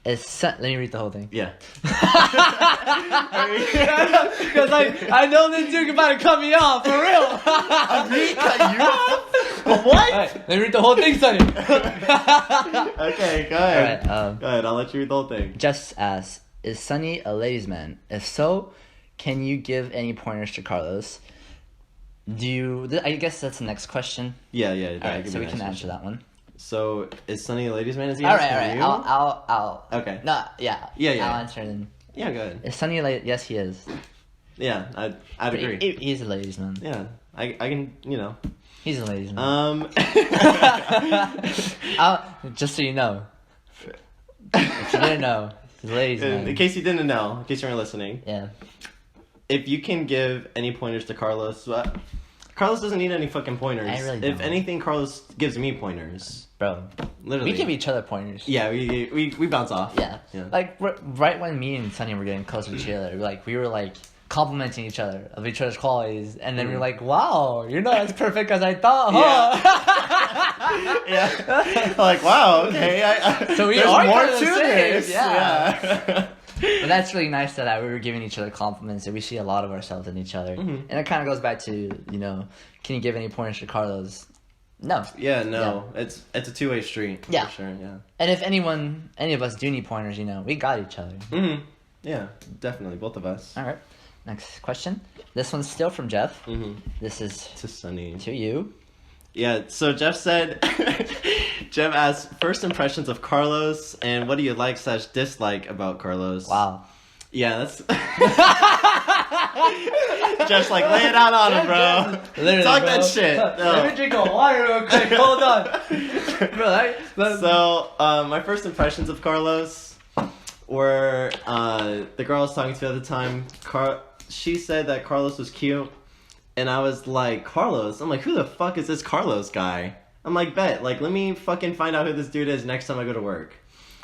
Let me read the whole thing. Yeah. Because I know this dude about to cut me off, for real. Me cut you off? What? Right, let me read the whole thing, Sonny. Okay, go ahead. All right, go ahead, I'll let you read the whole thing. Just asks, is Sonny a ladies' man? If so, can you give any pointers to Carlos? I guess that's the next question. Yeah. All right, so we can answer that one. So, is Sonny a ladies' man? Is he All asking right. you? I'll. Okay. No, yeah. Yeah. I'll answer then. Yeah, go ahead. Is Sonny a lady? Yes, he is. Yeah, I'd agree. He's a ladies' man. Yeah, I can, He's a ladies' man. Just so you know. If you didn't know, he's a ladies' man. In case you didn't know, in case you weren't listening. Yeah. If you can give any pointers to Carlos, Carlos doesn't need any fucking pointers. I really don't. If anything, Carlos gives me pointers. Bro. Literally. We give each other pointers. Yeah, we bounce off. Yeah. Like, right when me and Sonny were getting closer to each other, we were complimenting each other of each other's qualities, and then we were like, wow, you're not as perfect as I thought, huh? Yeah. Like, wow, okay. So we there's are more kind of to the same, this. yeah. But that's really nice that we were giving each other compliments, and we see a lot of ourselves in each other. And it kind of goes back to, can you give any pointers to Carlos? No. Yeah, no. Yeah. It's a two-way street. Yeah. For sure, yeah. And if any of us do need pointers, we got each other. Mm-hmm. Yeah, definitely. Both of us. All right. Next question. This one's still from Jeff. Mm-hmm. This is to Sonny. To you. Yeah, so Jeff said, Jeff asked, first impressions of Carlos, and what do you like/dislike about Carlos? Wow. Yeah, that's... Just lay it out on him, bro. Literally, talk bro. that shit. Let me drink a water real quick. Hold on. So, my first impressions of Carlos were, the girl I was talking to at the time, she said that Carlos was cute. And I was like, Carlos? I'm like, who the fuck is this Carlos guy? I'm like, bet. Let me fucking find out who this dude is next time I go to work.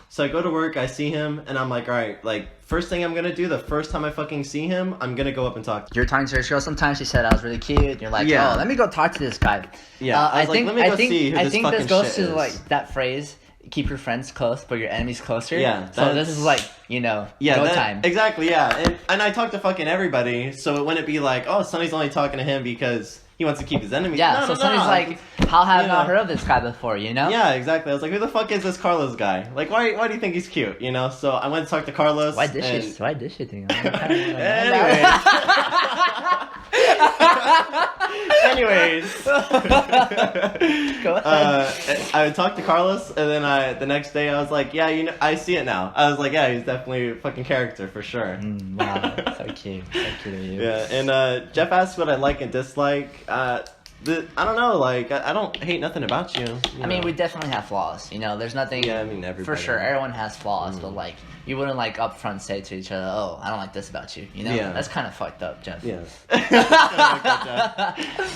So I go to work, I see him, and I'm like, alright, first thing I'm gonna do, the first time I fucking see him, I'm gonna go up and talk to him. You're talking to this girl sometimes, she said I was really cute, and you're like, oh, let me go talk to this guy. Yeah, I was let me go see who this fucking this goes shit to, is. that phrase, keep your friends close, but your enemies closer. Yeah. So this is go time. Exactly, yeah. And I talk to fucking everybody, so it wouldn't be like, oh, Sonny's only talking to him because he wants to keep his enemies. Yeah, Sonny's like, how have I not heard of this guy before, Yeah, exactly. I was like, who the fuck is this Carlos guy? Why do you think he's cute, So I went to talk to Carlos. Why did she think? Anyways. Go ahead. I talked to Carlos, and then the next day I was like, yeah, I see it now. I was like, yeah, he's definitely a fucking character for sure. Wow, so cute of you. Yeah, and Jeff asked what I like and dislike. I don't know, I don't hate nothing about you. I mean, we definitely have flaws. There's nothing. Yeah, I mean, everybody. For sure, everyone has flaws, but you wouldn't upfront say to each other, "Oh, I don't like this about you." Yeah. That's kind of fucked up, Jeff. Yeah.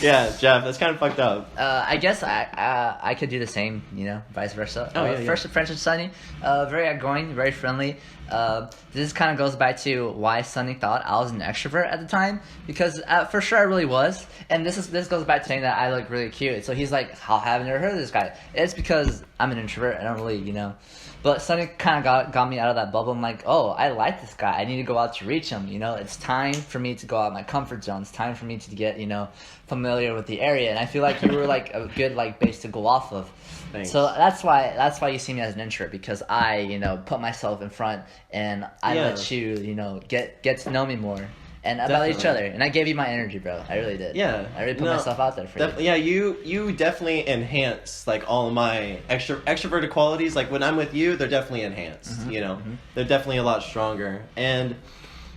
Yeah, Jeff, that's kind of fucked up. I guess I could do the same. Vice versa. First impression, Sonny, very outgoing, very friendly. This kind of goes back to why Sonny thought I was an extrovert at the time, because for sure I really was, and this goes back to saying that I look really cute. So he's like, how have I never heard of this guy? It's because I'm an introvert. I don't really, But Sonny kind of got me out of that bubble. I'm like, oh, I like this guy. I need to go out to reach him. It's time for me to go out of my comfort zone. It's time for me to get familiar with the area. And I feel like you were a good base to go off of. Thanks. So that's why you see me as an introvert, because I put myself in front and I let you get to know me more and about each other, and I gave you my energy, bro. I really did. Yeah, I really put myself out there for you. Yeah, you definitely enhance all of my extroverted qualities. When I'm with you, they're definitely enhanced. Mm-hmm. They're definitely a lot stronger. And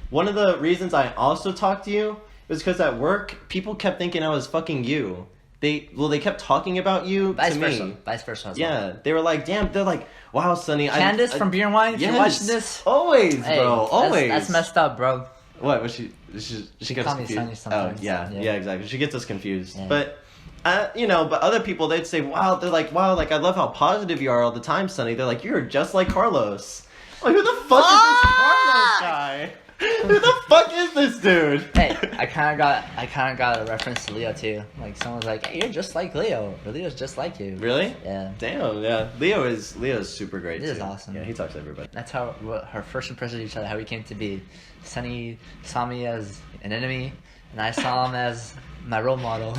one of the reasons I also talked to you was because at work people kept thinking I was fucking you. they kept talking about you Vice to versa. me. Vice versa as well. Yeah, they were like, damn, they're like, wow, Sonny. Candace from Beer and Wine, if you're watching this. Always, Hey, bro, always. That's messed up, bro. What was she gets call me confused? Sonny sometimes. Oh, yeah, exactly. She gets us confused. Yeah. But, but other people, they'd say, wow, like, I love how positive you are all the time, Sonny. They're like, you're just like Carlos. Like, who the fuck is this Carlos guy? Who the fuck is this dude? Hey, I kind of got a reference to Leo too. Like someone's like, "Hey, you're just like Leo. Or Leo's just like you." Really? Yeah. Damn, yeah. Leo's super great. He is too. awesome. Yeah, he talks to everybody. That's how her first impression of each other, how we came to be. Sonny saw me as an enemy, and I saw him as my role model.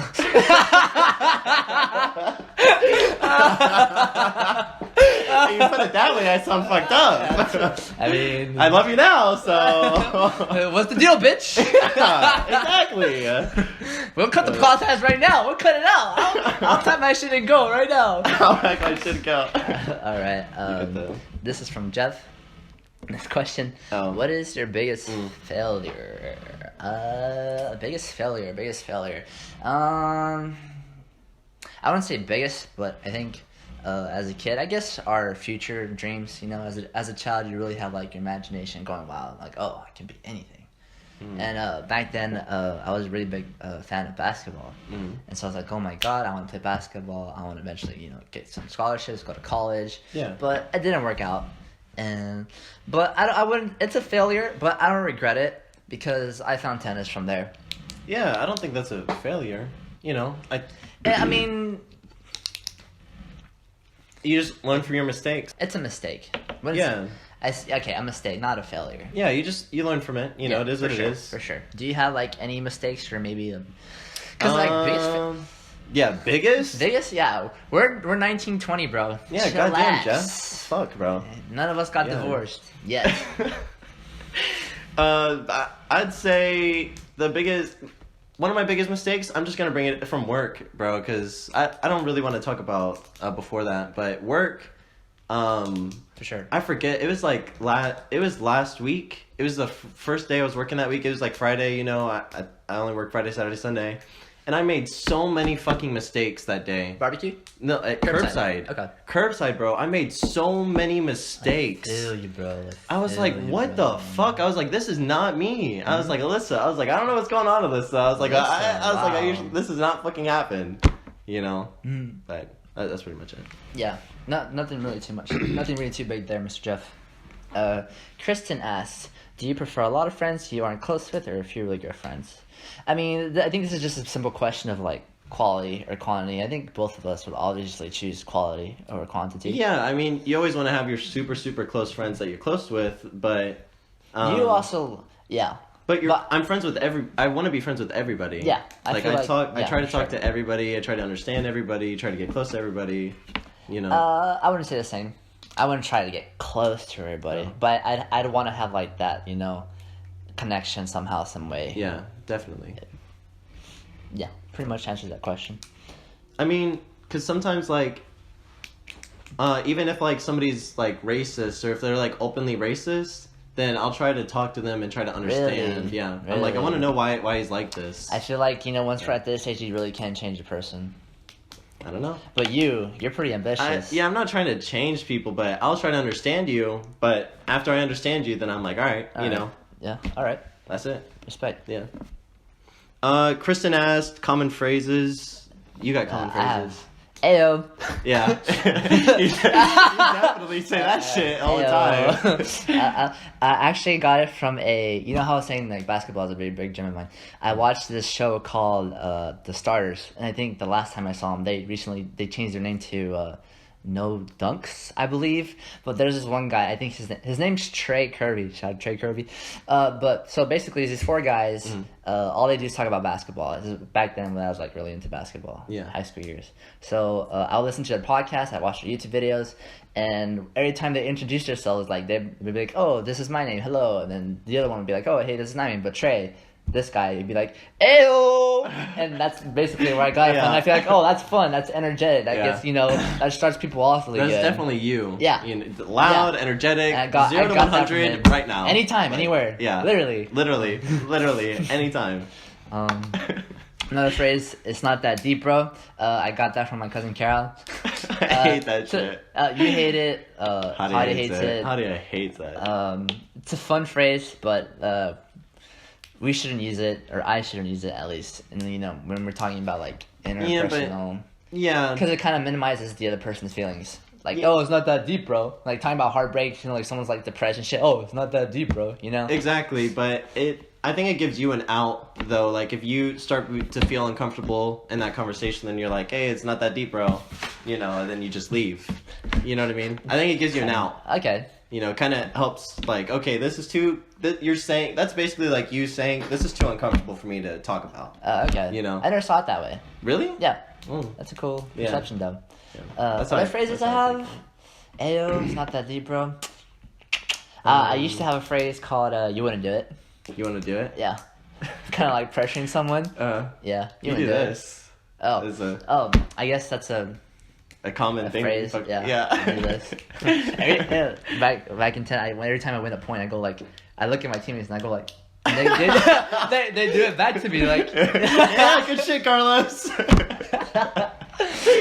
You put it that way, I sound fucked up. I mean, I love you now, so. what's the deal, bitch? Exactly. We'll cut the podcast right now. We'll cut it out. I'll type my shit and go right now. I'll act like shit go. All right. This is from Jeff. Next question. Oh. What is your biggest failure? Biggest failure. I wouldn't say biggest, but I think as a kid, I guess our future dreams, as a child, you really have like your imagination going wild, like, oh, I can be anything. And back then, I was a really big fan of basketball. And so I was like, oh my God, I want to play basketball. I want to eventually, get some scholarships, go to college. Yeah. But it didn't work out. But I wouldn't, it's a failure, but I don't regret it because I found tennis from there. Yeah, I don't think that's a failure. I mean, you just learn from your mistakes. it's a mistake. Yeah. A mistake, not a failure. Yeah, you learn from it. Yeah, it is what it is. For sure. Do you have like any mistakes or maybe because biggest? biggest? Yeah, we're 1920, bro. Yeah, Chillax. goddamn, Jeff. Fuck, bro. None of us got Yeah. divorced yet. I'd say one of my biggest mistakes, I'm just going to bring it from work, bro, because I don't really want to talk about before that, but work, For sure. I forget, it was like, it was last week, it was the first day I was working that week, it was like Friday, I only work Friday, Saturday, Sunday, and I made so many fucking mistakes that day. Barbecue? No, curbside. Okay. Curbside, bro. I made so many mistakes. I feel you, bro. I was like, what the fuck? I was like, this is not me. I was like, Alyssa. I was like, I don't know what's going on, Alyssa. I was like, this is not fucking happen. But that's pretty much it. Yeah. Nothing really too much. Nothing really too big there, Mr. Jeff. Kristen asks, do you prefer a lot of friends you aren't close with or a few really good friends? I mean, I think this is just a simple question of like quality or quantity. I think both of us would obviously choose quality over quantity. Yeah, I mean, you always want to have your super, super close friends that you're close with, but... you also... Yeah. But I'm friends with I want to be friends with everybody. Yeah. I try to talk to everybody, I try to understand everybody, try to get close to everybody, I wouldn't say the same. I wouldn't try to get close to everybody, but I'd want to have like that, connection somehow, some way. Yeah, definitely. Yeah, pretty much answers that question. I mean, because sometimes, like, even if, like, somebody's, like, racist, or if they're, like, openly racist, then I'll try to talk to them and try to understand. Really? Yeah. Really? I'm like, I want to know why he's like this. I feel like, once we're at this age, you really can change a person. I don't know. But you're pretty ambitious. I'm not trying to change people, but I'll try to understand you. But after I understand you, then I'm like, all right, you know. Yeah, all right. That's it. Respect. Yeah. Kristen asked common phrases. You got common phrases. Ayo. Yeah. you definitely say that shit all the time. I actually got it from you know how I was saying like basketball is a very big gym of mine. I watched this show called The Starters, and I think the last time I saw them, they changed their name to No Dunks, I believe. But there's this one guy, I think his name's Trey Kirby. Shout out Trey Kirby. But so basically, these four guys, all they do is talk about basketball. This is back then when I was like really into basketball, high school years. So I'll listen to their podcast, I watch their YouTube videos, and every time they introduce themselves, like they'd be like, "Oh, this is my name, hello," and then the other one would be like, "Oh, hey, this is my name, but Trey." This guy would be like, "Ayo!" And that's basically where I got it from. I feel like, oh, that's fun, that's energetic. That gets, that starts people off really good. That's definitely you. Yeah. Loud, energetic, 0 to 100 right now. Anytime, anywhere. Yeah. Literally, anytime. Another phrase, it's not that deep, bro. I got that from my cousin Carol. I hate that shit. You hate it. Hadi hates it. Hadi hates that. It's a fun phrase, but we shouldn't use it, or I shouldn't use it at least. And when we're talking about like interpersonal, because it kind of minimizes the other person's feelings. Like, oh, it's not that deep, bro. Like talking about heartbreak, like someone's like depressed and shit. Oh, it's not that deep, bro. Exactly, but I think it gives you an out though. Like if you start to feel uncomfortable in that conversation, then you're like, hey, it's not that deep, bro. And then you just leave. You know what I mean? I think it gives you an out. Okay. Kind of helps. Like, okay, this is too. You're saying that's basically like you saying this is too uncomfortable for me to talk about. Okay. I never saw it that way. Really? Yeah. Mm. That's a cool perception, though. Yeah. Other phrases I have. Ayo, it's not that deep, bro. I used to have a phrase called "you wouldn't do it." You want to do it? Yeah. Kind of like pressuring someone. Yeah. You do this. Oh. I guess that's a common thing. Phrase. Yeah. I do this. Back in 10, every time I win a point, I go like, I look at my teammates and I go like, they do it back to me like, yeah, good shit, Carlos.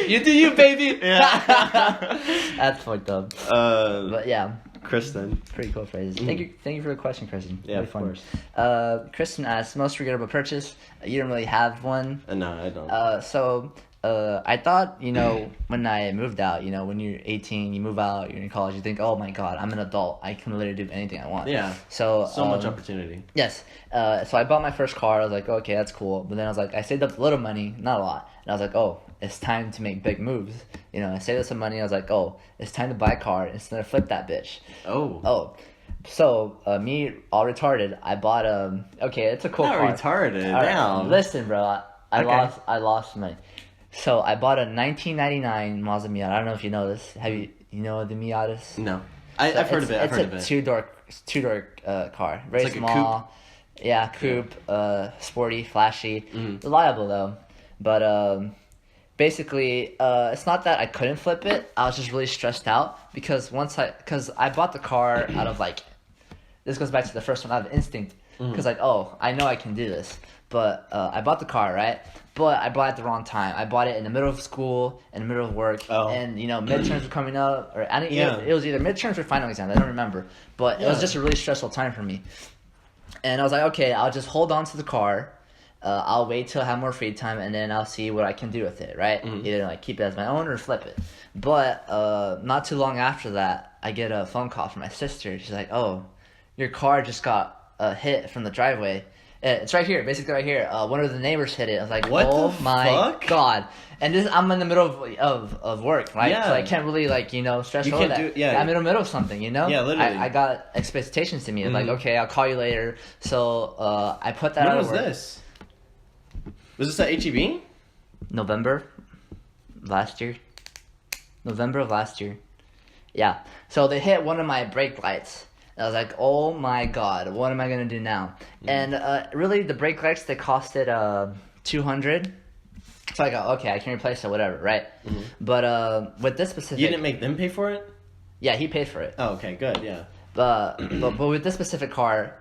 You do you, baby. Yeah. That's fucked up. But yeah. Kristen. Pretty cool phrase. Thank you for the question, Kristen. Yeah, really of fun. course. Kristen asks, most regrettable purchase. You don't really have one. No, I don't. So I thought, when I moved out, when you're 18, you move out, you're in college, you think, oh my god, I'm an adult. I can literally do anything I want. Yeah. So much opportunity. Yes. So I bought my first car. I was like, okay, that's cool. But then I was like, I saved up a little money, not a lot. And I was like, oh, it's time to make big moves. I saved up some money. I was like, oh, it's time to buy a car instead of flip that bitch. Oh. So, me, all retarded, I bought okay, it's a cool car. Not retarded, damn. Listen, bro, I lost money. So, I bought a 1999 Mazda Miata. I don't know if you know this. Have you know the Miatas? No. I've heard of it. It's a two-door car. Very like small. A coupe? Yeah, coupe, sporty, flashy. Reliable, though. But, basically, it's not that I couldn't flip it. I was just really stressed out because because I bought the car out of this goes back to the first one, out of instinct. Because I know I can do this. But I bought the car, right? But I bought it at the wrong time. I bought it in the middle of school, in the middle of work, and midterms were coming up, or it was either midterms or final exams. I don't remember, but it was just a really stressful time for me. And I was like, okay, I'll just hold on to the car. I'll wait till I have more free time, and then I'll see what I can do with it, right? Either keep it as my own or flip it. But not too long after that, I get a phone call from my sister. She's like, "Oh, your car just got hit from the driveway. It's right here, basically right here. One of the neighbors hit it." I was like, what "Oh the my fuck? god!" And I'm in the middle of work, right? Yeah. So I can't really stress over that. I'm in the middle of something, Yeah, literally. I got expectations to me. Like, okay, I'll call you later. So I put that When out was of work. this? Was this at HEB? November last year. Yeah. So they hit one of my brake lights. And I was like, oh my god, what am I going to do now? And really, the brake lights, they costed $200. So I go, okay, I can replace it, whatever, right? But with this specific... You didn't make them pay for it? Yeah, he paid for it. Oh, okay, good, yeah. But with this specific car,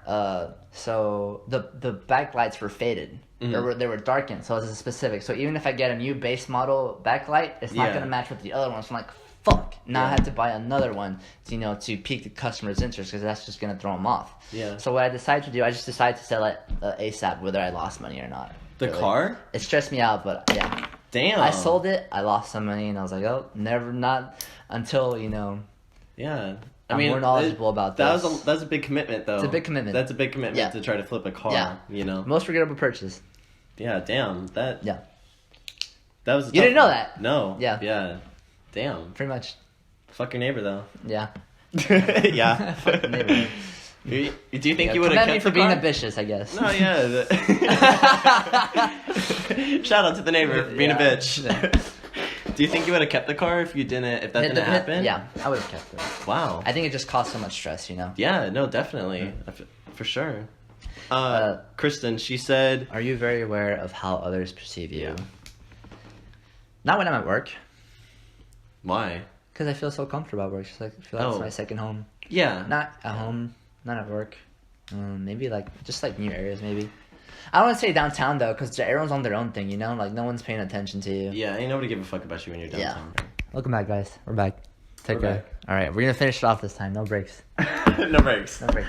so the backlights were faded. They were darkened, so it was a specific. So even if I get a new base model backlight, it's not gonna match with the other ones. So I'm like, fuck. Now I have to buy another one, to pique the customer's interest, because that's just gonna throw them off. Yeah. So what I decided to do, I just decided to sell it ASAP, whether I lost money or not. The car? It stressed me out, but yeah. Damn. I sold it. I lost some money, and I was like, oh, not until Yeah. I'm more knowledgeable about this. That's a big commitment, though. It's a big commitment. That's a big commitment to try to flip a car. Most regrettable purchase. Yeah, damn. That was. You didn't know that? No. Yeah. Yeah. Damn. Pretty much. Fuck your neighbor, though. Yeah. Yeah. Fuck your neighbor. Do you think you would have kept for the being car? ambitious, I guess. No, yeah. Shout out to the neighbor for being a bitch. Yeah. Do you think you would have kept the car if that didn't happen? Yeah, I would have kept it. Wow. I think it just caused so much stress, Yeah, no, definitely. For sure. Kristen, she said... Are you very aware of how others perceive you? Yeah. Not when I'm at work. Why? Because I feel so comfortable at work. I feel like it's my second home. Yeah. Not at home, not at work. Maybe just new areas, maybe. I don't want to say downtown though, because everyone's on their own thing, you know? Like, no one's paying attention to you. Yeah, ain't nobody give a fuck about you when you're downtown. Yeah. Welcome back, guys. We're back. Take We're care. back. All right, we're gonna finish it off this time. No breaks. No breaks. No breaks.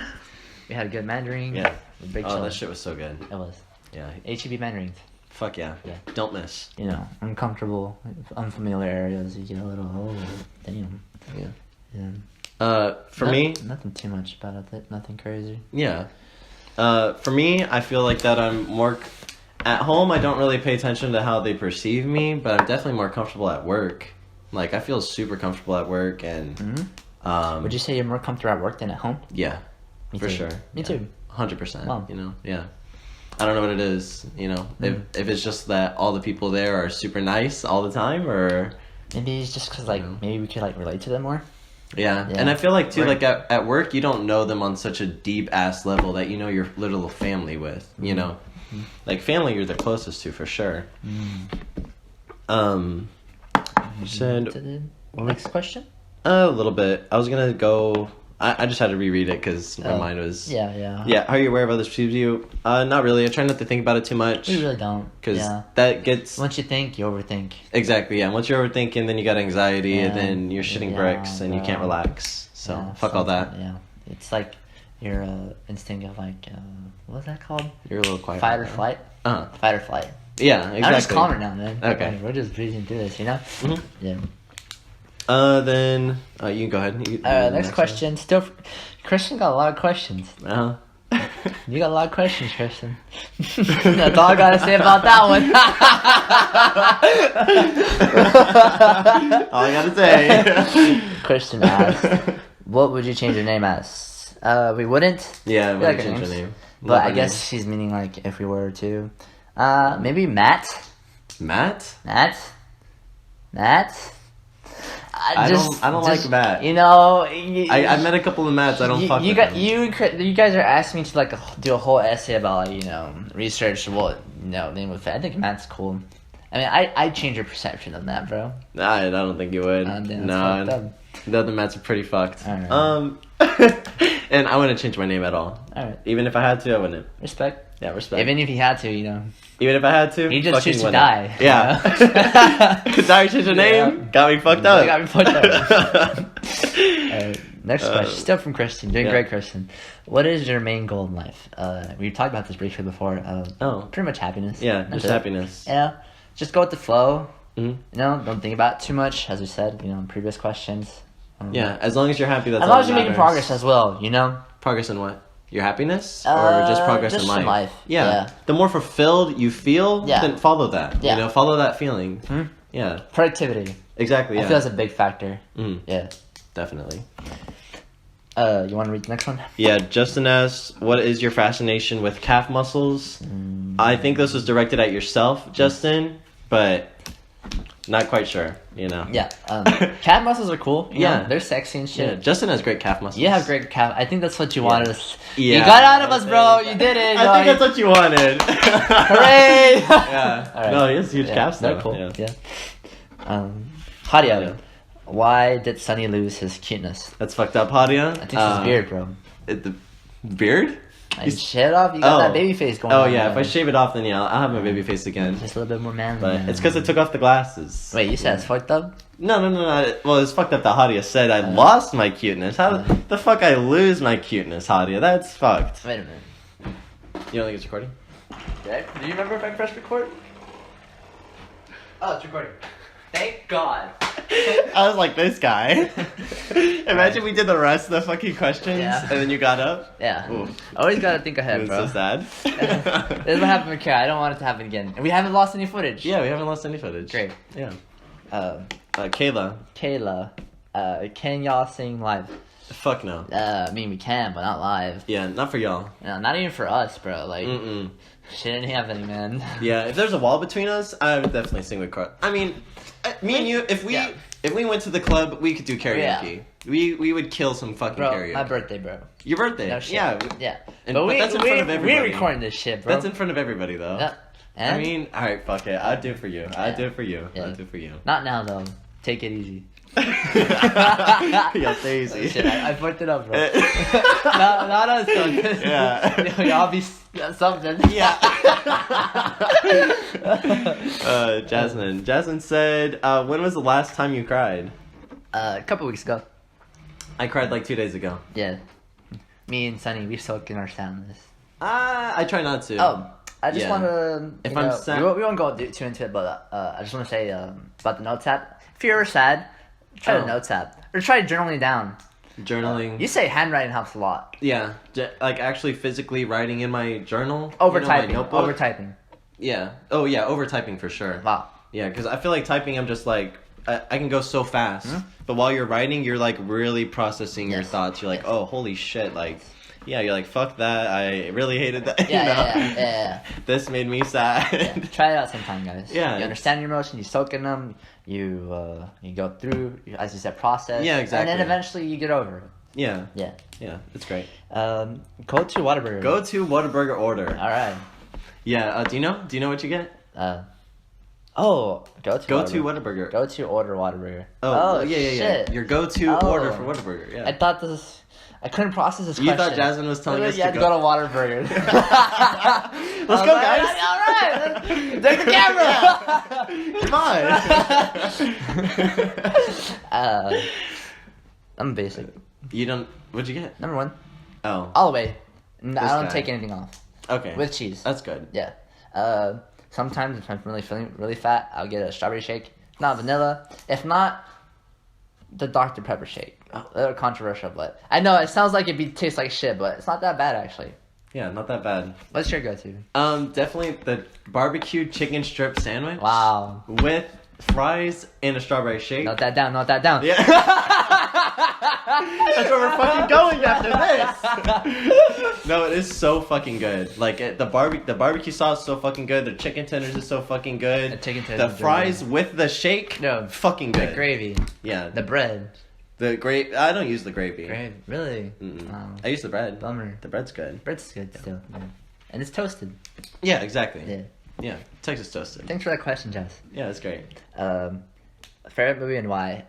We had a good Mandarin. Yeah. Big Oh, chill. that shit was so good. It was. Yeah. HEB Mandarins. Fuck yeah. Yeah. Don't miss. You know, uncomfortable, unfamiliar areas. You get a little, oh, damn. Yeah. For me, nothing too much about it. Nothing crazy. yeah. For me, I feel like that I'm more at home. I don't really pay attention to how they perceive me, but I'm definitely more comfortable at work. Like, I feel super comfortable at work, and Would you say you're more comfortable at work than at home? yeah, Me for too. sure. Me too. 100%. Wow. You know, yeah. I don't know what it is. You know, if it's just that all the people there are super nice all the time, or Maybe it's just because, like, maybe we could, like, relate to them more. yeah. Yeah. And I feel like too, Right. like at work, you don't know them on such a deep ass level that you know your little family with. You know, like family, you're the closest to for sure. You said To the next question? a little bit. I was gonna go. I just had to reread it because my mind was. Yeah. Yeah. Are you aware of others perceive you? Not really. I try not to think about it too much. We really don't. Because Yeah. that gets Once you think, you overthink. exactly, yeah. Once you're overthinking, then you got anxiety, and Yeah. then you're shitting Yeah, bricks, and you can't bro. relax. So Yeah, fuck all that. Yeah. It's like your instinct of, like, what's that called? You're a little quiet. Fight or flight? Uh-huh. Fight or flight. Yeah, exactly. I'm just calmer now, man. Okay. We're just breezing through this, you know? Mhm. Yeah. Then you can go ahead. Next question. Still, Christian got a lot of questions. Uh huh. You got a lot of questions, Christian. That's all I gotta say about that one. All I gotta say. Christian asked, "What would you change your name as?" We wouldn't. Yeah, We we like like our change the names. name. But Love I our guess name. she's meaning, like, if we were to. Maybe Matt. Matt. I don't like Matt. You know, I met a couple of Matts. I don't fuck you with got them. you guys are asking me to, like, do a whole essay about, like, you know, research what, you know, name of it. I think Matt's cool. I mean, I change your perception of that, bro. I don't think you would. Damn, No, that's fucked up. the other Matts are pretty fucked. Alright. And I wouldn't change my name at all. Alright. Even if I had to, I wouldn't. Respect. Yeah, respect. Even if he had to, you know. Even if I had to, He just fucking choose to wouldn't. die. Yeah. Die, change your name. Yeah. Got me fucked up. You got me fucked up. Next question. Still from Kristen. Doing yeah. great, Kristen. What is your main goal in life? We talked about this briefly before. Pretty much happiness. Yeah, That's just it. happiness. Yeah. Just go with the flow. Mhm. You know, don't think about it too much, as we said, you know, in previous questions. Yeah, as long as you're happy, that's As all long as that you're making matters. progress as well, you know? Progress in what? Your happiness? Or just progress just in life? in life, Yeah. yeah. The more fulfilled you feel, Yeah. then follow that. Yeah. You know, follow that feeling. Hmm? Yeah. Productivity. Exactly, I yeah. feel that's a big factor. Mhm. Yeah. Definitely. You want to read the next one? Yeah, Justin asks, what is your fascination with calf muscles? I think this was directed at yourself, Justin, but not quite sure, you know. Yeah. Calf muscles are cool. You Yeah. know, they're sexy and Yeah, shit. Justin has great calf muscles. You have great calf. I think that's what you wanted us. Yeah. You got out of us, bro. You did it. I think that's what you wanted. Hooray! Yeah. All right. No, he has huge calves, They're though. cool. Yeah. Hadia, Yeah. why did Sonny lose his cuteness? That's fucked up, Hadia. I think it's his beard, bro. The beard? Like, shit off. You got that baby face going on. Oh, yeah. If I man. shave it off, then yeah, I'll have my baby face again. Just a little bit more manly. But man. it's because I took off the glasses. Wait, you said it's fucked up? No. Well, it's fucked up that Hadia said I lost my cuteness. How the fuck I lose my cuteness, Hadia? That's fucked. Wait a minute. You don't think it's recording? Do you remember if I pressed record? Oh, it's recording. Thank God. I was like, this guy. Imagine we did the rest of the fucking questions Yeah. and then you got up. Yeah. Oof. Always gotta think ahead, It was bro. so sad. This is what happened with Kara. I don't want it to happen again. And we haven't lost any footage. Yeah, we haven't lost any footage. Great. Yeah. Um, Kayla. Kayla, can y'all sing live? Fuck no. I mean, we can, but not live. Yeah, not for y'all. No, not even for us, bro. Like, Mm-mm. shit ain't happening, man. Yeah, if there's a wall between us, I would definitely sing with Carl. I mean, me and you, if we went to the club, we could do karaoke. We would kill some fucking Bro, karaoke. my birthday, bro. Your birthday? No shit. Yeah. Yeah. And- But but that's in front of everybody. we're recording this shit, bro. That's in front of everybody, though. Yeah. And? I mean, alright, fuck it. I'd do it for you. I'd do it for you. Yeah. I'd do it for you. Not now, though. Take it easy. Yo, Daisy. Shit, I fucked it up, bro. Not us, though. Yeah. Y'all be something. Yeah. Jasmine said, when was the last time you cried? A couple weeks ago. I cried like 2 days ago. Yeah. Me and Sonny, we soak in our sadness. I try not to. Oh, I just Yeah. want to. If I'm sad, we won't go too into it, but I just want to say about the notes app. If you're sad, try the notes app or try journaling down. journaling. You say handwriting helps a lot. Yeah, like actually physically writing in my journal. Over you know, my typing. notebook. Over typing. Yeah. Oh yeah, over typing for sure. Wow. Yeah, because I feel like typing, I'm just like, I can go so fast. But while you're writing, you're like really processing your thoughts. You're like, oh, holy shit, like, yeah, you're like, fuck that. I really hated that. Yeah. This made me sad. Yeah. Try it out sometime, guys. Yeah. You understand your emotions, you soak in them, you go through, as you said, process. Yeah, exactly. And then eventually you get over it. Yeah. Yeah. Yeah, it's great. Go to Whataburger. Go to Whataburger order. All right. Yeah, do you know what you get? Go to Whataburger. Go to order Whataburger. Oh, yeah. Shit. Your go-to order for Whataburger, yeah. I thought this... I couldn't process this You question. thought Jasmine was telling us you had to to go to Whataburger. Let's go, guys. All right. Take the camera. Come on. I'm basic. You don't... What'd you get? Number 1. Oh. All the way. I don't guy. take anything off. Okay. With cheese. That's good. Yeah. Sometimes if I'm really feeling really fat, I'll get a strawberry shake. Not vanilla. If not, the Dr. Pepper shake. A little controversial, but I know it sounds like it tastes like shit, but it's not that bad actually. Yeah, not that bad. What's your go-to? Definitely the barbecue chicken strip sandwich. Wow. With fries and a strawberry shake. Note that down. Yeah. That's where we're fucking going after this. No, it is so fucking good. Like the barbecue sauce is so fucking good. The chicken tenders is so fucking good. The fries with the shake, fucking good. The gravy. Yeah. The bread. The gravy. I don't use the gravy. Really? I use the bread. Bummer. The bread's good. Bread's good still. Yeah. And it's toasted. Yeah, exactly. Yeah. Yeah, Texas toasted. Thanks for that question, Jess. Yeah, that's great. Favorite movie and why?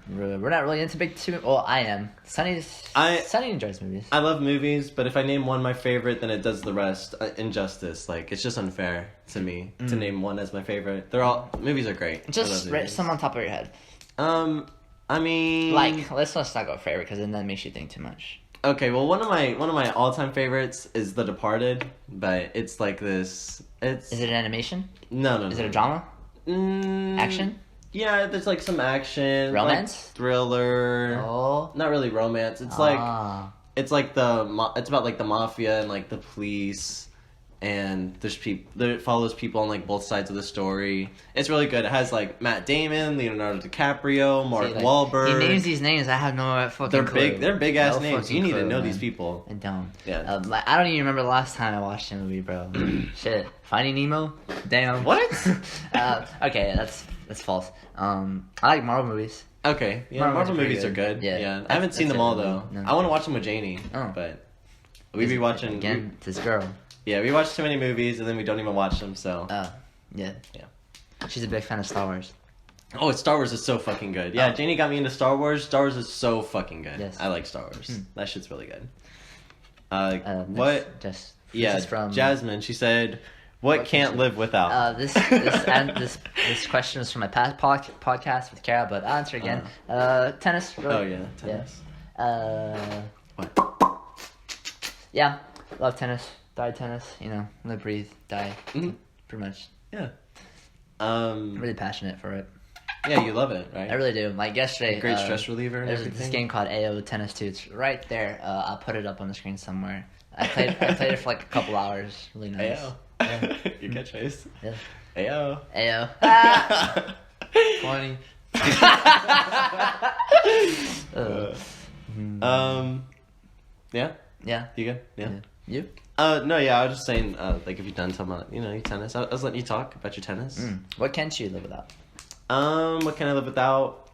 We're not really into big two. Well, I am. Sonny enjoys movies. I love movies, but if I name one my favorite, then it does the rest injustice. Like it's just unfair to me to name one as my favorite. Movies are great. Just write some on top of your head. I mean, like let's not go favorite because then that makes you think too much. Okay, well one of my all-time favorites is The Departed, but it's like this. Is it an animation? No. Is it a drama? Action? Yeah, there's like some action, romance, like, thriller. Oh, not really romance. It's like it's about like the mafia and like the police, and it follows people on like both sides of the story. It's really good. It has like Matt Damon, Leonardo DiCaprio, Mark Wahlberg. He names these names. I have no fucking clue. They're big ass names. You need to know these people. I don't. Yeah. I don't even remember the last time I watched a movie, bro. Shit. Finding Nemo. Damn. What? Okay, that's false. I like Marvel movies. Okay. Yeah, Marvel movies are good. Yeah. I haven't seen them all though. No. I want to watch them with Janie. But we be watching again. This girl. Yeah, we watch too many movies and then we don't even watch them. So. Yeah. She's a big fan of Star Wars. Oh, Star Wars is so fucking good. Yeah, Janie got me into Star Wars. Star Wars is so fucking good. Yes. I like Star Wars. That shit's really good. What? This from Jasmine. She said, "What can't live without?" This question is from my past podcast with Kara, but I'll answer again. Tennis. Really. Oh yeah, tennis. What? Yeah, love tennis. Die tennis. Live, breathe, die. Mm-hmm. Pretty much. Yeah. Really passionate for it. Yeah, you love it, right? I really do. Like yesterday, great stress reliever. There's this game called AO Tennis 2. It's right there. I'll put it up on the screen somewhere. I played it for like a couple hours. Really nice. AO. Yeah. Your catchphrase. Yeah. AO. AO. Funny. Yeah. Yeah. You good? Yeah. You? No, yeah, I was just saying, like, if you've done some, your tennis. I was letting you talk about your tennis. What can't you live without? What can I live without?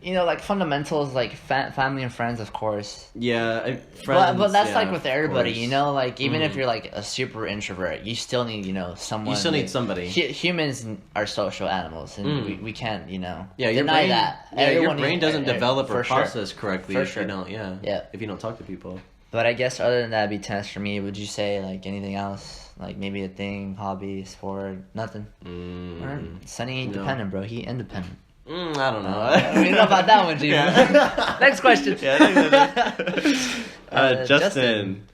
like fundamentals, like family and friends, of course. Yeah, friends. But that's yeah, like with everybody, course. like even if you're like a super introvert, you still need, someone. You still need somebody. Humans are social animals, and we can't, your deny brain, that. Yeah, your brain doesn't develop or process correctly For if sure. you don't. Yeah. If you don't talk to people. But I guess other than that, it'd be tennis for me. Would you say like anything else? Like maybe a thing, hobby, sport, nothing? Sonny ain't dependent, bro. He independent. I don't know. We don't know about that one, G. Yeah. Next question. Justin.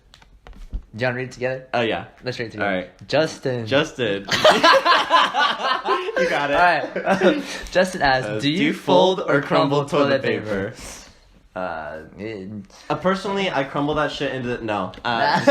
Do you want to read it together? Oh, yeah. Let's read it together. All right. Justin. You got it. All right. Justin asks, do you fold or crumble toilet paper? Personally, I crumble that shit into no. I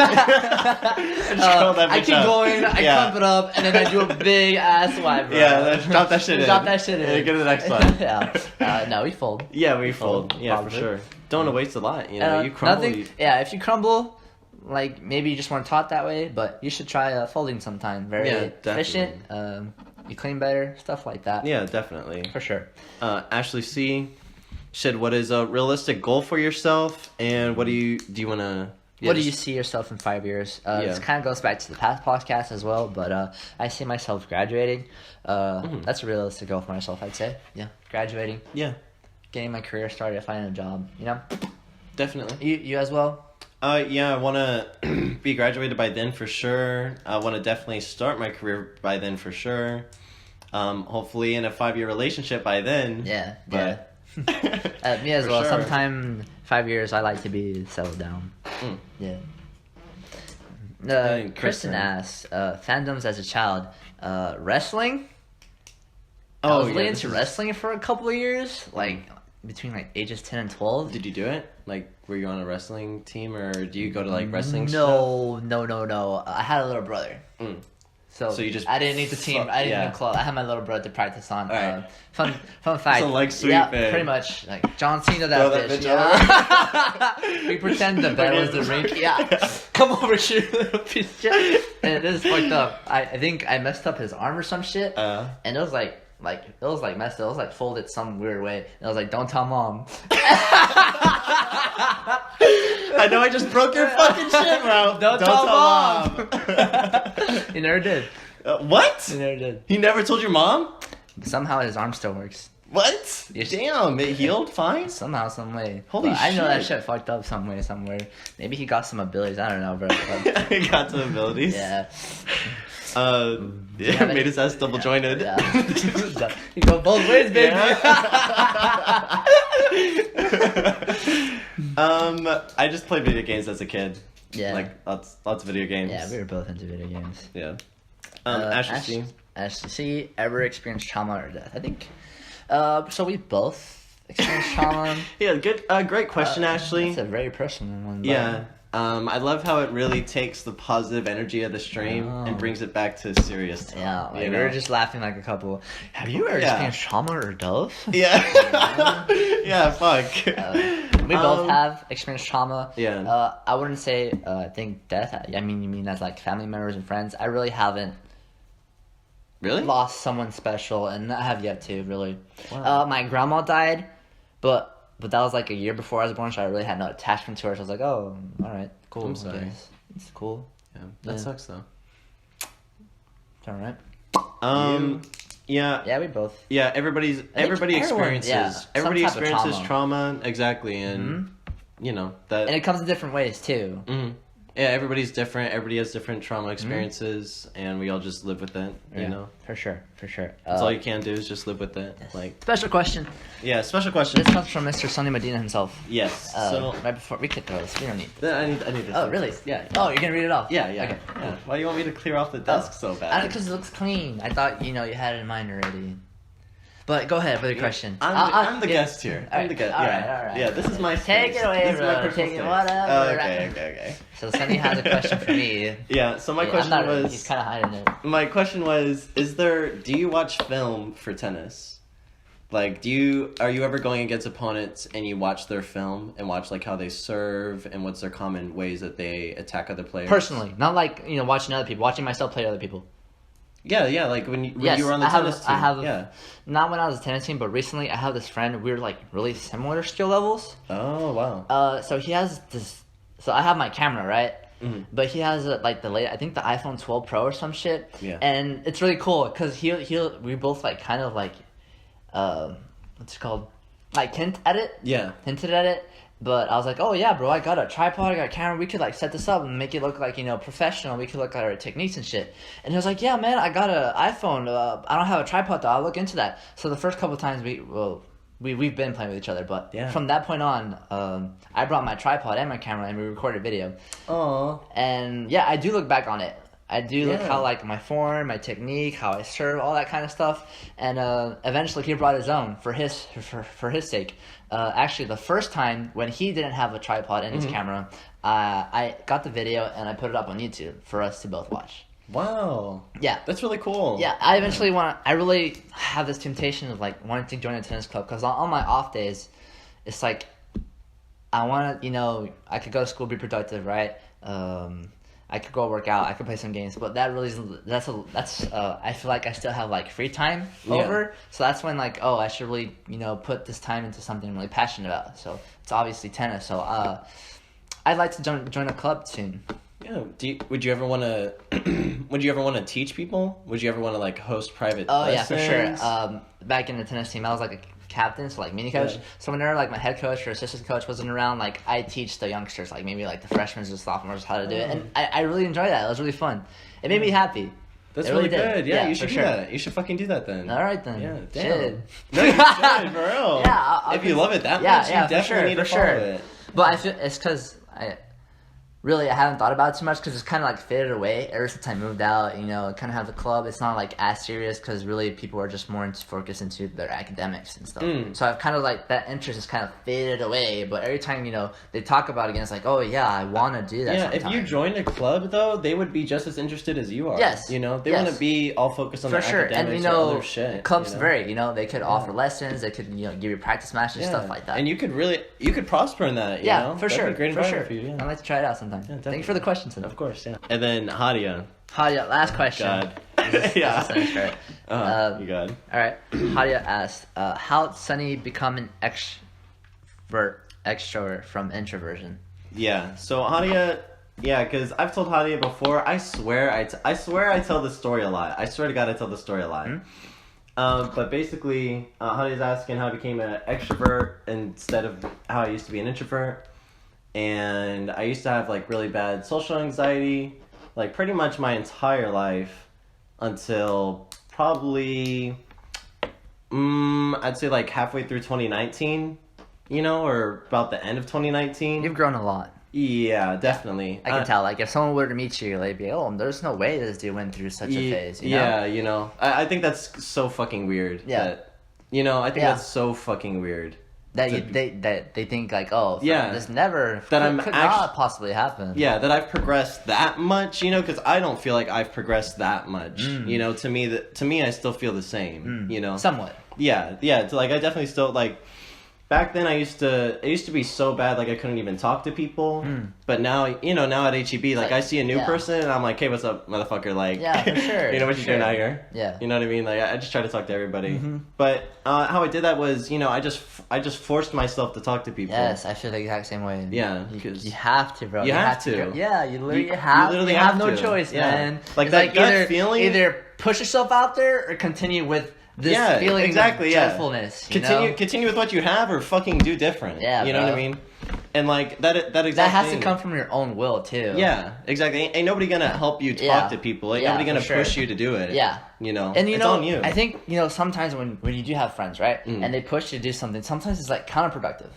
keep going, I clump it up, and then I do a big ass wipe, bro. Yeah, let's drop that shit in. Drop that shit in. Get to the next one. Yeah. No, we fold. Yeah, we fold. Yeah, probably. for sure. Don't want to waste a lot. You crumble. Nothing. Yeah, if you crumble, like maybe you just weren't taught that way, but you should try folding sometime. Very efficient. You clean better, stuff like that. Yeah, definitely. For sure. Ashley C. What is a realistic goal for yourself, and what do you want to? What do you see yourself in 5 years? This kind of goes back to the past podcast as well, but I see myself graduating. That's a realistic goal for myself, I'd say. Yeah, graduating. Yeah, getting my career started, finding a job. Definitely. You as well. Yeah, I want to be graduated by then for sure. I want to definitely start my career by then for sure. Hopefully in a 5-year relationship by then. Yeah, but. Me as well. Sure. Sometime 5 years, I like to be settled down. Yeah. Kristen asks, fandoms as a child, wrestling. I was really into wrestling for a couple of years, like between ages 10 and 12. Did you do it? Were you on a wrestling team, or do you go to wrestling stuff? No. I had a little brother. So you just I didn't need the team. I didn't need a club. I had my little brother to practice on. Right. Fun fact. So sweet, yeah, man. Pretty much John Cena that bitch. Yeah. We pretend the bed was the rink. Yeah. Come over here, little piece of shit. And it is fucked up. I think I messed up his arm or some shit. And it was messed up. It was folded some weird way. And I was like, don't tell mom. I know I just broke your fucking shit, bro. Don't tell mom. He never did. What? He never did. He never told your mom? Somehow his arm still works. What? Damn, it healed fine? Somehow, some way. Holy shit. I know that shit fucked up some way, somewhere. Maybe he got some abilities. I don't know, bro. He got some abilities? Yeah. Made his ass double jointed. Yeah. You go both ways, baby. Yeah. I just played video games as a kid. Yeah. Lots of video games. Yeah, we were both into video games. Yeah. Ashley C, ever experienced trauma or death? I think. So we both experienced trauma. Yeah, good. Great question, Ashley. That's a very personal one. Yeah. I love how it really takes the positive energy of the stream and brings it back to serious talk. Yeah, we were just laughing like a couple. Have you ever experienced trauma or death? Yeah. Yeah, fuck. We both have experienced trauma. Yeah. I wouldn't say I think death. I mean, you mean as family members and friends. I really haven't. Really? Lost someone special, and I have yet to really. Wow. My grandma died, but that was a year before I was born, so I really had no attachment to her. So I was like, oh, all right, cool. I'm sorry. It's cool. Yeah, that sucks though. It's all right. Yeah. Yeah, we both. Yeah, everybody experiences. Everybody experiences trauma. Exactly, and that. And it comes in different ways too. Mm-hmm. Yeah, everybody's different. Everybody has different trauma experiences, and we all just live with it. You know. For sure. That's all you can do is just live with it. Yes. Special question. Yeah, special question. This comes from Mr. Sonny Medina himself. Yes. So right before we could throw this, we don't need. I need this. Oh, really? Yeah. Oh, you're gonna read it off? Yeah. Okay. Yeah. Why do you want me to clear off the desk so bad? Because it looks clean. I thought you had it in mind already. But go ahead with the question. I'm the guest here. I'm the guest. All right. Yeah, this is my space. Take it away, bro. Take it, whatever. Oh, okay. So Sonny has a question for me. Yeah. So my question was. He's kind of hiding it. My question was: do you watch film for tennis? Are you ever going against opponents and you watch their film and watch how they serve and what's their common ways that they attack other players? Personally, not watching other people, watching myself play other people. Yeah, like when Yes, you were on the tennis team. I have. Yeah. Not when I was a tennis team, but recently I have this friend. We were like really similar skill levels. Oh, wow. So he has this. So I have my camera, right? Mm-hmm. But he has like I think the iPhone 12 Pro or some shit. Yeah. And it's really cool because we both like kind of like, what's it called? Like hinted at it. But I was like, oh yeah, bro, I got a tripod, I got a camera. We could like set this up and make it look like, professional. We could look at our techniques and shit. And he was like, yeah, man, I got an iPhone. I don't have a tripod though. I'll look into that. So the first couple times we've been playing with each other, but from that point on, I brought my tripod and my camera and we recorded video. Oh. And yeah, I do look back on it. I do look how like my form, my technique, how I serve, all that kind of stuff. And eventually he brought his own for his sake. Actually, the first time when he didn't have a tripod and his camera, I got the video and I put it up on YouTube for us to both watch. Wow. Yeah. That's really cool. Yeah, I really have this temptation of like wanting to join a tennis club because on my off days, it's like I want to, I could go to school, be productive, right? I could go work out, I could play some games, but that really I feel like I still have like free time over, so that's when like, oh, I should really, put this time into something I'm really passionate about. So it's obviously tennis. So I'd like to join a club soon. Yeah. Would you ever want to teach people? Would you ever want to like host private lessons? Yeah, for sure. Back in the tennis team, I was like a captain, so like mini coach. Yeah. So whenever like my head coach or assistant coach wasn't around, like I teach the youngsters, like maybe like the freshmen or sophomores how to do it, and I really enjoyed that. It was really fun. It made me happy. That's really good. Yeah, you should do that. You should fucking do that then. All right then. Yeah, damn. Shit. No, you should, for real. Yeah. If you love it that much, you definitely need to follow it. But I feel it's because I haven't thought about it too much because it's kind of like faded away ever since I moved out. Kind of have the club. It's not like as serious because really people are just more focused into their academics and stuff. So I've kind of like that interest is kind of faded away. But every time they talk about it again, it's like, oh yeah, I want to do that. Yeah, sometime. if you joined a club though, they would be just as interested as you are. Yes, they want to be all focused on for the sure. academics And or other shit. Clubs vary. They could offer lessons. They could give you practice matches, stuff like that. And you could prosper in that. You know? For That'd sure. Be a great environment for you. I'd like to try it out sometime. Yeah, thank you for the question. Of course, yeah. And then Hadia, last question. God. Yeah. You got it. All right. Hadia asked, how did Sonny become an extrovert from introversion? Yeah. So Hadia, because I've told Hadia before. I swear I tell this story a lot. I swear to God, I tell this story a lot. But basically, Hadia's asking how I became an extrovert instead of how I used to be an introvert. And I used to have like really bad social anxiety, like pretty much my entire life until probably, I'd say like halfway through 2019, or about the end of 2019. You've grown a lot. Yeah, definitely. I can tell. Like if someone were to meet you, they'd be, oh, there's no way this dude went through such a phase. Yeah, I think that's so fucking weird. Yeah. I think that's so fucking weird. That they think like, oh, this never could not possibly happen. Yeah, that I've progressed that much, because I don't feel like I've progressed that much. To me, I still feel the same. Somewhat. Yeah. So like, I definitely still like. Back then, it used to be so bad, like I couldn't even talk to people. But now, now at HEB, like I see a new person and I'm like, hey, what's up, motherfucker? Like, yeah, for sure. What you doing out here? Yeah. You know what I mean? Like, I just try to talk to everybody. But how I did that was, I just forced myself to talk to people. Yes, I feel the exact same way. Yeah, because you have to, bro. You have to. Yeah, you literally have no choice, man. Like that gut feeling. Either push yourself out there or continue with. This feeling of dreadfulness. Continue with what you have, or fucking do different. Yeah, you know what I mean. And like that exact that has thing, to come from your own will too. Yeah, exactly. Ain't nobody gonna help you talk to people. Ain't nobody gonna push you to do it. Yeah, and it's on you. I think sometimes when you do have friends, right, and they push you to do something, sometimes it's like counterproductive.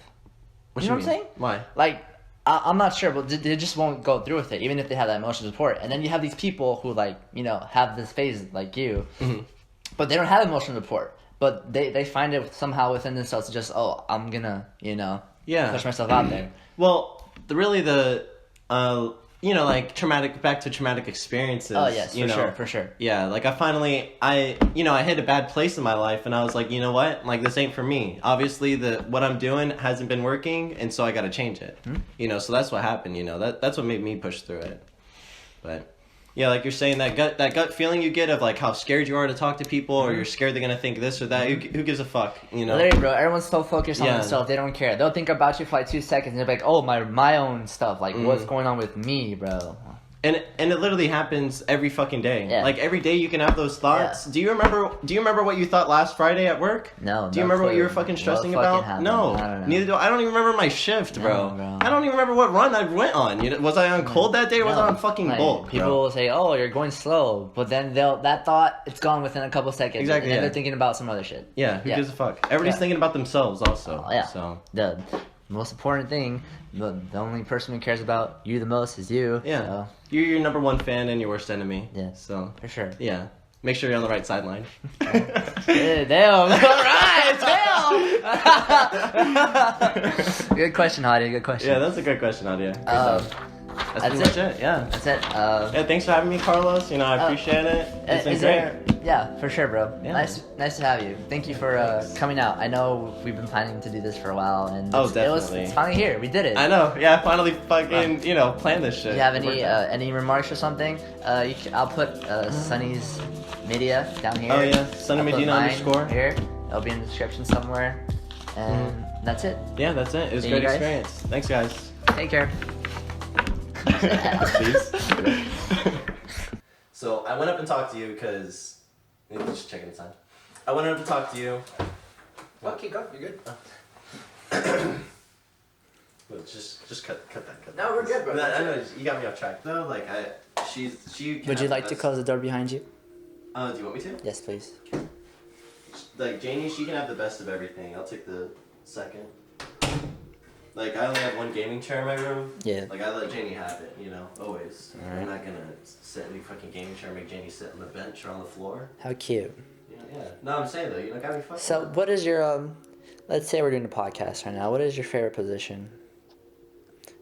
What I'm saying? Why? Like. I'm not sure, but they just won't go through with it, even if they have that emotional support. And then you have these people who have this phase like you, but they don't have emotional support. But they find it somehow within themselves to just, oh, I'm gonna, push myself out there. Well, like traumatic experiences. Oh yes, for sure. Yeah, like I hit a bad place in my life, and I was like, you know what? Like this ain't for me. Obviously, what I'm doing hasn't been working, and so I got to change it. So that's what happened. That's what made me push through it. But Yeah, like you're saying, that gut feeling you get of like how scared you are to talk to people, or you're scared they're gonna think this or that. Who gives a fuck, you know? Literally, bro, everyone's so focused on themselves, they don't care. They'll think about you for like 2 seconds, and they're like, "Oh, my own stuff. Like, what's going on with me, bro?" And it literally happens every fucking day. Yeah. Like every day you can have those thoughts. Yeah. Do you remember what you thought last Friday at work? No. Do you remember what you were fucking stressing about? Happened? No. I don't know. Neither do I. I don't even remember my shift, bro. No, bro. I don't even remember what run I went on. Was I on cold that day, or was I on fucking bulk? People will say, "Oh, you're going slow," but then that thought, it's gone within a couple seconds. Exactly. And then they're thinking about some other shit. Yeah. Who gives a fuck? Everybody's thinking about themselves also. Yeah. So. The most important thing, the only person who cares about you the most is you. Yeah. So, You're your number one fan and your worst enemy. Yeah. So. for sure. Yeah. Make sure you're on the right sideline. Yeah, damn. All right. Damn. Good question, Hadi. Good question. Yeah, that's a good question, Nadia. That's pretty much it. Yeah. That's it. Yeah, thanks for having me, Carlos. You know, I appreciate it. It's been great. Yeah, for sure, bro. Yeah. Nice to have you. Thank you for coming out. I know we've been planning to do this for a while, and definitely. it's finally here. We did it. I know. Yeah, I finally fucking planned this shit. Do you have any remarks or something? I'll put Sonny's media down here. Oh yeah, Sonny Medina _. Here. It'll be in the description somewhere, and that's it. Yeah, that's it. It was a See great you guys. experience. Thanks, guys. Take care. Please. So I went up and talked to you because just checking the time. I went up to talk to you. Okay, go. You're good. Well, just cut that. No, we're good, bro. I know you got me off track though. Like she. Would you like to close the door behind you? Do you want me to? Yes, please. Like Janie, she can have the best of everything. I'll take the second. Like I only have one gaming chair in my room. Yeah. Like I let Janie have it, always. Alright. I'm not gonna sit in the fucking gaming chair and make Janie sit on the bench or on the floor. How cute. Yeah. No, I'm saying though, gotta be fucking. So, what is your let's say we're doing a podcast right now. What is your favorite position?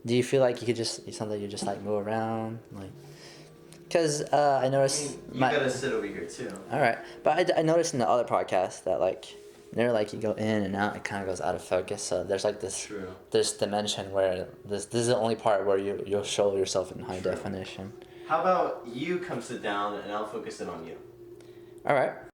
Do you feel like you could something you just like move around, like? Because I noticed you gotta sit over here too. All right, but I noticed in the other podcast that like they're like you go in and out, it kind of goes out of focus. So there's like this dimension where this is the only part where you'll show yourself in high definition. How about you come sit down and I'll focus in on you? All right.